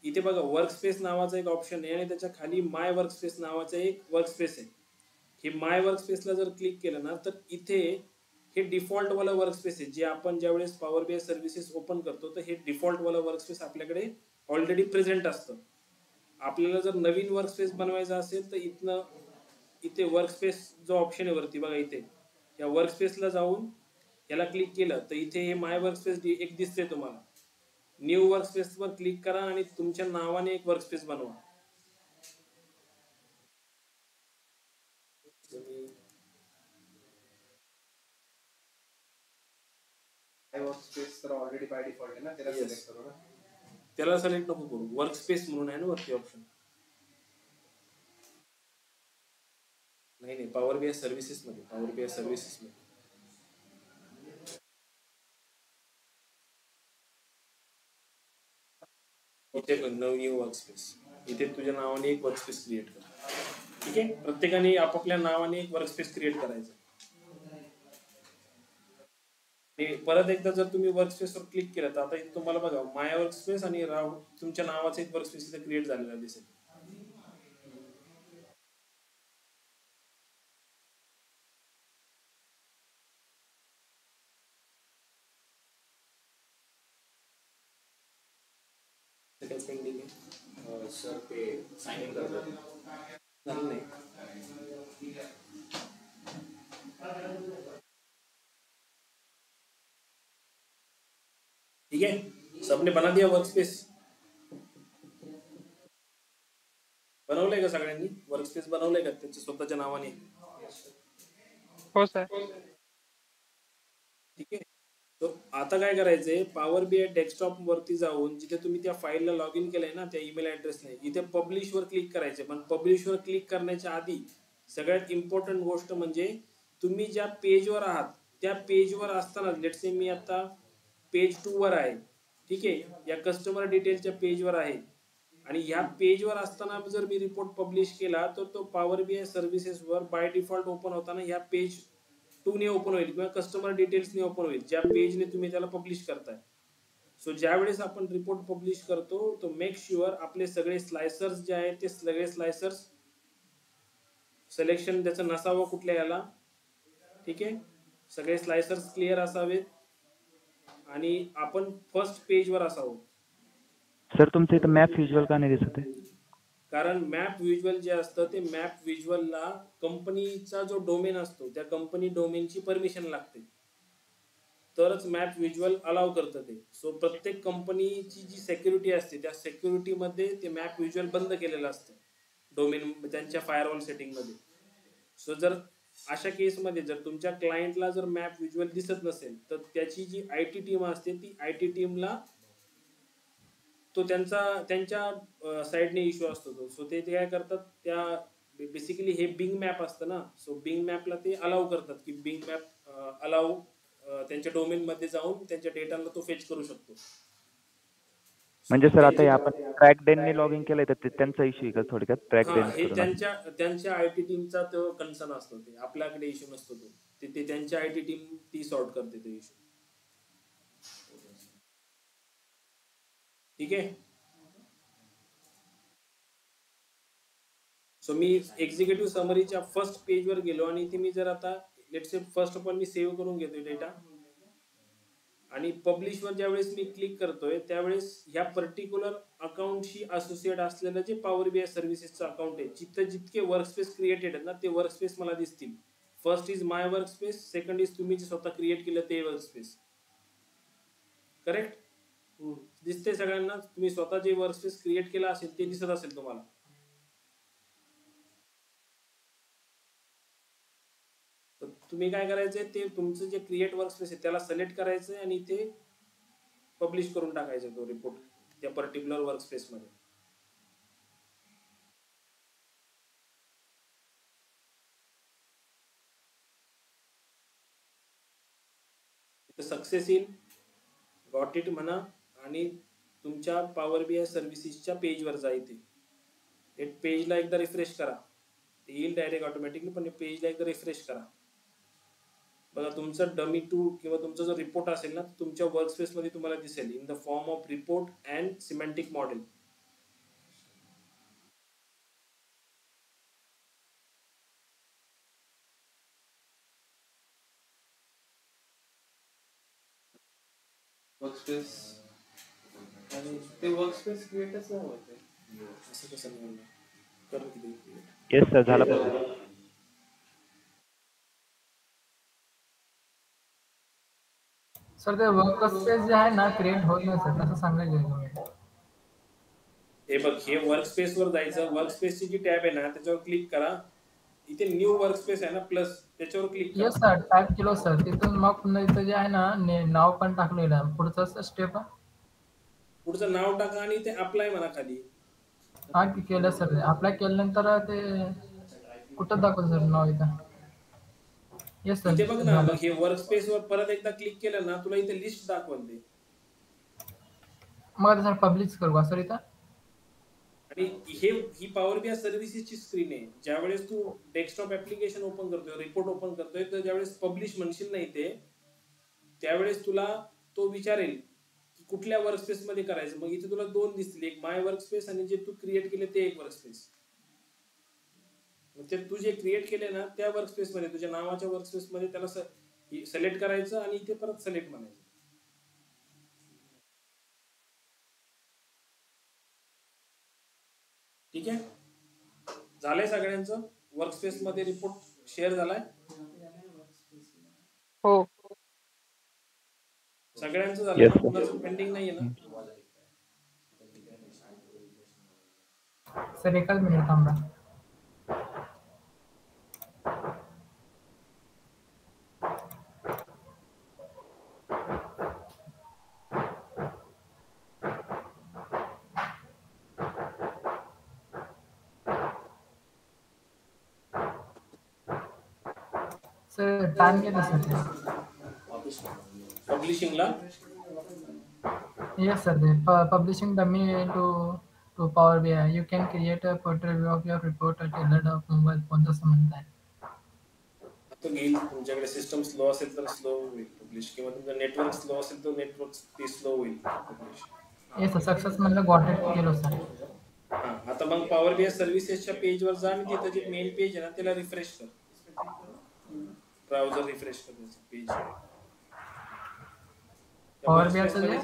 इथे बघा वर्क स्पेस नावाचा एक ऑप्शन आहे आणि त्याच्या खाली माय वर्क स्पेस नावाचा एक वर्क स्पेस आहे. हे माय वर्क स्पेसला जर क्लिक केलं ना, तर इथे हे डिफॉल्ट वाला वर्क स्पेस आहे. जे आपण ज्यावेळेस पॉवर बीआय सर्व्हिसेस ओपन करतो तर हे डिफॉल्ट वाला वर्क स्पेस आपल्याकडे ऑलरेडी प्रेझेंट असतं. आपल्याला जर नवीन वर्क स्पेस बनवायचा असेल तर इथे वर्क स्पेस जो ऑप्शन आहे वरती बघा, इथे या वर्क स्पेसला जाऊन याला क्लिक केलं तर इथे हे माय वर्क स्पेस एक दिसते तुम्हाला. न्यू वर्क स्पेस वर क्लिक करा आणि तुमच्या नावाने एक वर्क स्पेस बनवा. वर्क स्पेस तर ऑलरेडी बाय डिफॉल्ट आहे ना, त्याला सिलेक्ट करू ना. त्याला सिलेक्ट नको करू, वर्क स्पेस म्हणून आहे ना वरती ऑप्शन. नाही पॉवर बीआय सर्व्हिसेस मध्ये, पॉवर बीआय सर्व्हिसेस मध्ये इथे न्यू वर्क स्पेस, इथे तुझ्या नावाने एक वर्क स्पेस क्रिएट कर. ठीक आहे. प्रत्येकाने आपापल्या नावाने एक वर्क स्पेस क्रिएट करायचं. परत एकदा जर तुम्ही वर्क स्पेसवर क्लिक केलं तर आता इथे तुम्हाला बघा माय वर्क स्पेस आणि तुमच्या नावाचं एक वर्क स्पेस इथे क्रिएट झालेला दिसेल. सर ते साइन इन करतात. झालं नाही. ठीक है, सबने बना दिया वर्कस्पेस? बनवलंय का सगळ्यांनी? वर्कस्पेस बनवलंय का त्याच्या स्वतःच्या नावाने? हो सर. ठीक आहे. तो आता काय करायचंय, पॉवर बीआय डेस्कटॉप वरती जाऊन जिथे तुम्ही त्या फाईलला लॉग इन केलंय ना त्या ईमेल ऍड्रेसने, इथे पब्लिश वर क्लिक करायचे. पण पब्लिश वर क्लिक करण्याच्या आधी सगळ्यात इम्पॉर्टंट गोष्ट म्हणजे तुम्ही ज्या पेजवर आहात त्या पेजवर असताना, लेट्स से मी आता पेज 2 वर आहे, ठीक आहे, या कस्टमर डिटेलच्या पेजवर आहे आणि ह्या पेजवर असताना जर मी रिपोर्ट पब्लिश केला तर तो पॉवर बीआय सर्व्हिसेस वर बाय डिफॉल्ट ओपन होताना ह्या पेज 2 ने ओपन होईल किंवा कस्टमर डिटेल्सने ओपन होईल, ज्या पेजने तुम्ही त्याला पब्लिश करताय. सो ज्यावेळेस आपण रिपोर्ट पब्लिश करतो तो मेक शुअर आपले सगळे स्लायसर्स जे आहेत ते सगळे स्लायसर्स सिलेक्शन त्याचं नसावं कुठल्या याला, ठीक आहे, सगळे स्लायसर्स क्लिअर असावेत आणि आपण फर्स्ट पेजवर असावं. सर तुमचं इथं मॅप व्हिज्युअल का नाही दिसत आहे? कारण मॅप व्हिज्युअल जे असतं ते मॅप व्हिज्युअलला कंपनीचा जो डोमेन असतो त्या कंपनी डोमेनची परमिशन लागते, तरच मॅप व्हिज्युअल अलाव करतं ते. सो प्रत्येक कंपनीची जी सेक्युरिटी असते त्या सेक्युरिटीमध्ये ते मॅप व्हिज्युअल बंद केलेलं असतं डोमेन त्यांच्या फायरवॉल सेटिंगमध्ये. सो जर अशा केसमध्ये जर तुमच्या क्लायंटला जर मॅप व्हिज्युअल दिसत नसेल तर त्याची जी IT टीम असते ती IT टीमला तो त्यांच्या साईडने इश्यू असतो तो. सो ते काय करतात, त्या बेसिकली हे बिंग मॅप असतं ना, सो बिंग मॅपला ते अलाव करतात की बिंग मॅप अलाव त्यांच्या डोमेन मध्ये जाऊन त्यांच्या डेटाला तो फेच करू शकतो. म्हणजे सर आता आपण ट्रॅक डेनने लॉग इन केलंय तर ते त्यांचा इश्यू आहे का थोडक्यात? ट्रॅक हा, हे डेन त्यांच्या IT टीमचा तो कन्सर्न असतो, ते आपल्याकडे इश्यू नसतो तो. ते त्यांच्या IT टीम ती सॉर्ट करते तो इश्यू. ठीक आहे. सो मी एक्झिक्युटिव्ह समरीच्या फर्स्ट पेजवर गेलो आणि इथे मी जर आता let's say first of all me save करून घेतोय डेटा आणि पब्लिश वर ज्यावेळेस मी क्लिक करतोय त्यावेळेस ह्या पर्टिक्युलर अकाउंटशी असोसिएट असलेलं जे पॉवर बीआय सर्व्हिसेसचं अकाउंट आहे, जिथं जितके वर्कस्पेस क्रिएटेड आहेत ना ते वर्कस्पेस मला दिसतील. First is my workspace, second is तुम्ही जे स्वतः क्रिएट केलं ते वर्कस्पेस. करेक्ट? दिसते सगळ्यांना? तुम्ही स्वतः जे वर्कस्पेस क्रिएट केलं असेल ते दिसत असेल तुम्हाला. तुम्ही काय करायचंय, ते तुमचं जे क्रिएट वर्कस्पेस आहे त्याला सिलेक्ट करायचंय आणि ते पब्लिश करून टाकायचा तो रिपोर्ट त्या पर्टिक्युलर वर्कस्पेस मध्ये. सक्सेस इन गॉट इट म्हणा आणि तुमच्या पॉवर बीआय सर्व्हिसेसच्या पेजवर जा. इथे पेजला एकदा रिफ्रेश करा, ते येईल डायरेक्ट ऑटोमॅटिकली, पण पेजला एकदा रिफ्रेश करा. बघा तुमचं डमी 2 किंवा तुमचा जो रिपोर्ट असेल ना तुमच्या वर्कस्पेस मध्ये तुम्हाला दिसेल in the form of report and semantic model. Workspace आणि ते वर्कस्पेस क्रिएटच नाही होत आहे. असं कसं नाही होणार? करू किती create. येस सर, झाला पाहिजे. सर ते वर्कस्पेस जे आहे ना क्रिएट होत नाही सर, कसं सांगायचं तुम्ही? हे बघ, हे वर्कस्पेस वर जायचं, वर्कस्पेसची जी टॅब आहे ना त्याच्यावर क्लिक करा. इथे न्यू वर्कस्पेस आहे ना प्लस, त्याच्यावर क्लिक करा. येस सर, टाईप केलं सर. तिथून मग पुन्हा इथं जे आहे ना नाव पण टाकलेलं आहे. पुढचं स्टेप पुढचं नाव टाका आणि ते अप्लाय म्हणा खाली. हा केलं सर. अप्लाय केल्यानंतर ते कुठं दाखवतं सर नाव इथं? Yes sir. इथे बघ ना, मग हे वर्कस्पेस वर परत एकदा क्लिक केलं ना तुला इथे लिस्ट दाखवल ते. मग आता सर पब्लिश करू का सर इथं? आणि ही पॉवर बीआय सर्व्हिसेसची स्क्रीन आहे. ज्यावेळेस तू डेस्कटॉप ऍप्लिकेशन ओपन करतोय, रिपोर्ट ओपन करतोय, तर ज्यावेळेस पब्लिश म्हणशील ना इथे त्यावेळेस तुला तो विचारेल की कुठल्या वर्कस्पेस मध्ये करायचं. मग इथे तुला 2 दिसतील, एक माय वर्कस्पेस आणि जे तू क्रिएट केले ते एक वर्कस्पेस. ते तू जे क्रिएट केले ना त्या वर्कस्पेस मध्ये, तुझ्या नावाच्या वर्कस्पेस मध्ये त्याला सिलेक्ट करायचं आणि इथे परत सिलेक्ट म्हणायचं. ठीक आहे, झालंय सगळ्यांचं वर्कस्पेस मध्ये रिपोर्ट शेअर झालाय हो. सगळ्यांचं झालंय येस ना, सर. कुणाचं पेंडिंग नाहीये ना? सर एकच मिनिट थांबा. सर टाइम घेतो सर ते. पब्लिशिंगला Yes, sir. Publishing dummy to Power BI. You can create a portrait view of your report at any of mobile phone जसं म्हणताय. तो घेईल. तुमच्याकडे सिस्टम स्लो असेल तर स्लो होईल पब्लिश, किंवा तुमचं नेटवर्क स्लो असेल तर नेटवर्क स्लो होईल पब्लिश. Yes, sir. Success म्हणलं got it केलो सर. हा, आता मग पॉवर बीआय सर्व्हिसेसच्या पेजवर जा आणि तिथं जे मेन पेज आहे ना त्याला रिफ्रेश कर, ब्राउझर रिफ्रेश कर त्याचं पेज. Power BI चं जे?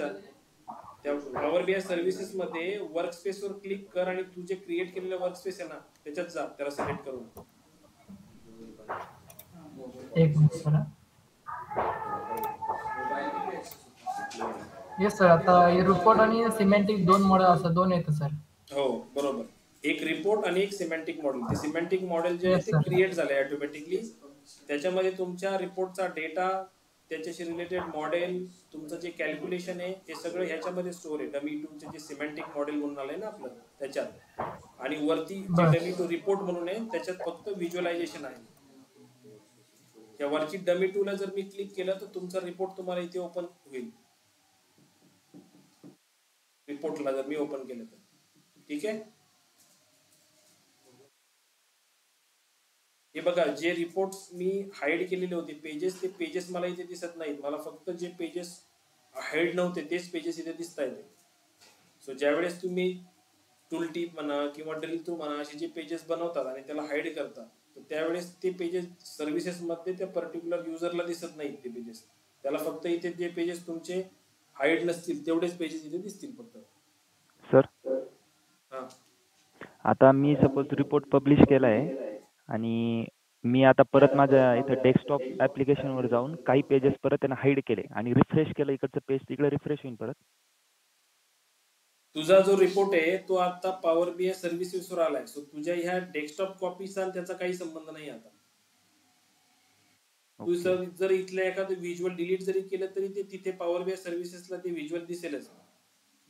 त्या पॉवर बीआय सर्व्हिसेस मध्ये वर्कस्पेस वर क्लिक कर आणि तू जे क्रिएट केलेलं वर्कस्पेस आहे ना त्याच्यात जा, त्याला सिलेक्ट करून. एक मिनिट सर. Yes sir. आता हे रिपोर्ट आणि सिमेंटिक दोन मॉडेल असं दोन येतं सर. हो बरोबर, एक रिपोर्ट आणि एक सिमेंटिक मॉडेल. ते सिमेंटिक मॉडेल जे आहे Yes, ते sir. क्रिएट झालंय ऑटोमॅटिकली. त्याच्यामध्ये तुमच्या रिपोर्टचा डेटा, त्याच्याशी रिलेटेड मॉडेल, तुमचं जे कॅल्क्युलेशन आहे ते सगळं ह्याच्यामध्ये स्टोर आहे. डमी टूचे जे सिमेंटिक मॉडेल म्हणून आलंय ना आपलं त्याच्यात, आणि वरती जे बरं. डमी टू रिपोर्ट म्हणून आहे त्याच्यात फक्त व्हिज्युअलायझेशन आहे. त्या वरची डमी टूला जर मी क्लिक केलं तर तुमचा रिपोर्ट तुम्हाला इथे ओपन होईल. रिपोर्टला जर मी ओपन केलं तर ठीक आहे. हे बघा, जे रिपोर्ट मी हाईड केलेले होते पेजेस, ते पेजेस मला इथे दिसत नाहीत. मला फक्त जे पेजेस हाईड नव्हते तेच पेजेस इथे दिसत आहेत. सो ज्यावेळेस तुम्ही टूल टिप म्हणा किंवा ड्रिल थ्रू म्हणा असे जे पेजेस बनवतात आणि त्याला हाईड करतात, तर त्यावेळेस ते पेजेस सर्व्हिसेस मध्ये त्या पर्टिक्युलर युजरला दिसत नाहीत ते पेजेस. त्याला फक्त इथे जे पेजेस तुमचे हाईड नसतील तेवढेच पेजेस इथे दिसतील फक्त. सर हा, आता मी सपोज रिपोर्ट पब्लिश केलाय आणि मी आता परत माझ्या इथं डेस्कटॉप ऍप्लिकेशनवर जाऊन काही पेजेस परत त्यांना हाईड केले आणि रिफ्रेश केलं, इकडचं पेज तिकडे रिफ्रेश होईल परत. तुझा जो रिपोर्ट आहे तो आता पॉवर बीआय सर्व्हिसेसवर आलाय. सो तुझ्या ह्या डेस्कटॉप कॉपीचा त्याचा काही संबंध नाही आता. तू जर इथलं एखादं व्हिज्युअल डिलीट जरी केलं तरी ते तिथे पॉवर बीआय सर्व्हिसेसला ते व्हिज्युअल दिसेलच.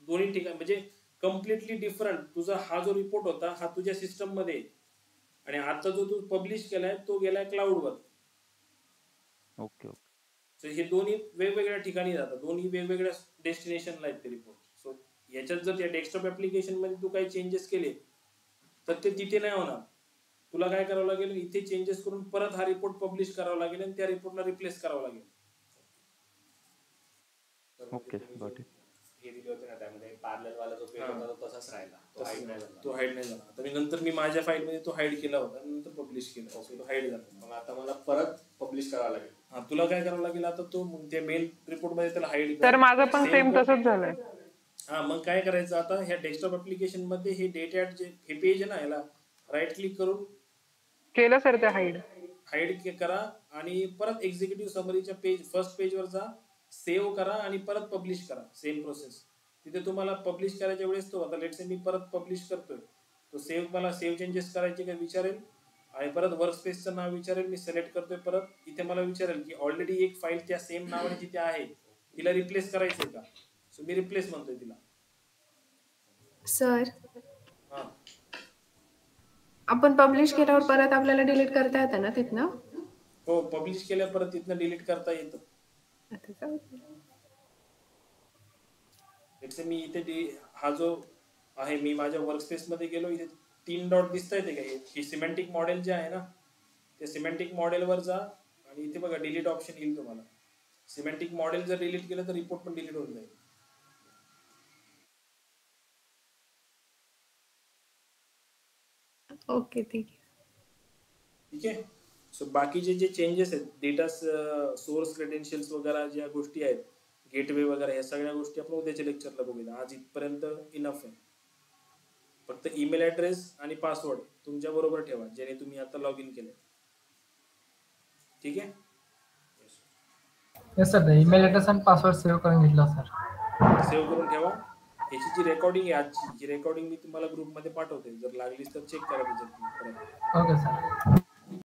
दोन्ही ठिकाणी म्हणजे कम्प्लिटली डिफरंट. तुझा हा जो रिपोर्ट होता हा तुझ्या सिस्टम मध्ये आहे, आणि आता जो तू पब्लिश केलाय तो गेलाय क्लाउडवर. Okay okay. सो हे दोन्ही वेगवेगळ्या ठिकाणी जातात, दोन्ही वेगवेगळ्या डेस्टिनेशनला आहेत ते रिपोर्ट. सो याच्यात जर त्या डेस्कटॉप ऍप्लिकेशन मध्ये तू काही चेंजेस केले तर ते तिथे नाही होणार. तुला काय करावं लागेल, इथे चेंजेस करून परत हा रिपोर्ट पब्लिश करावा लागेल आणि त्या रिपोर्टला रिप्लेस करावं लागेल. Okay got it. हे दिले होते ना त्यामध्ये पॅरलल वाला जो पेज होता तो तसाच राहिला, तो हाईड नाही झाला. तो हाईड नाही झाला. आता नंतर मी माझ्या फाईल मध्ये तो हाईड केला होता, नंतर पब्लिश केला. तो हाईड झाला. मग आता मला परत पब्लिश करावं लागेल. हा, तुला काय करावं लागेल आता, तो त्या मेल रिपोर्ट मध्ये त्याला हाईड तर माझं पण सेम तसंच झालंय. हा, मग काय करायचं आता, ह्या डेस्कटॉप ऍप्लिकेशन मध्ये हे डेटा जे हे पेज आहे ना, याला राईट क्लिक करून केलं सर ते हाईड. हाईड करा आणि परत एक्झिक्युटिव्ह समरीच्या पेज फर्स्ट पेजवर जा, सेव्ह करा आणि परत पब्लिश करा. Same process. तिथे तुम्हाला पब्लिश करायच्या वेळेस तो आता लेट्स से मी परत पब्लिश करतोय, तो मला सेव्ह चेंजेस करायचे का विचारेल आणि परत वर्कस्पेसचं नाव विचारेल. मी सिलेक्ट करतोय परत, इथे मला विचारेल की ऑलरेडी एक फाईल त्या सेम नावाने तिथे आहे, तिला रिप्लेस करायचंय का. सो मी रिप्लेस म्हणतोय तिला. सर, हा, आपण पब्लिश केल्यावर परत आपल्याला डिलीट करता येतं ना तिथनं? हो, पब्लिश केल्या परत तिथनं डिलीट करता येतं. आता जाऊ दे. लेट्स से मी इथे हा जो आहे, मी माझ्या वर्कस्पेस मध्ये गेलो, इथे 3 डॉट दिसत आहेत का, हे सिमेंटिक मॉडेल जे आहे ना, त्या सिमेंटिक मॉडेलवर जा आणि इथे बघा डिलीट ऑप्शन येईल तुम्हाला. सिमेंटिक मॉडेल जर डिलीट केलं तर रिपोर्ट पण डिलीट होऊन जाईल. ओके, ठीक आहे. ठीक आहे. सो बाकीचे जे चेंजेस आहेत, डेटा सोर्स क्रेडेन्शियल्स वगैरे ज्या गोष्टी आहेत, गेटवे वगैरे, ह्या सगळ्या गोष्टी आपण उद्याच्या लेक्चरला बघूया. आज इथपर्यंत इनफ आहे. फक्त ईमेल ऍड्रेस आणि पासवर्ड तुमच्या बरोबर ठेवा जेणे तुम्ही आता लॉग इन केले. ठीक आहे. येस सर, ईमेल ॲड्रेस आणि पासवर्ड सेव्ह करून घेतला सर. सेव्ह करून ठेवा. याची जी रेकॉर्डिंग आहे आजची, ही रेकॉर्डिंग मी तुम्हाला ग्रुपमध्ये पाठवते, जर लागलीच तर चेक करा त्याच्यात परत. Okay sir.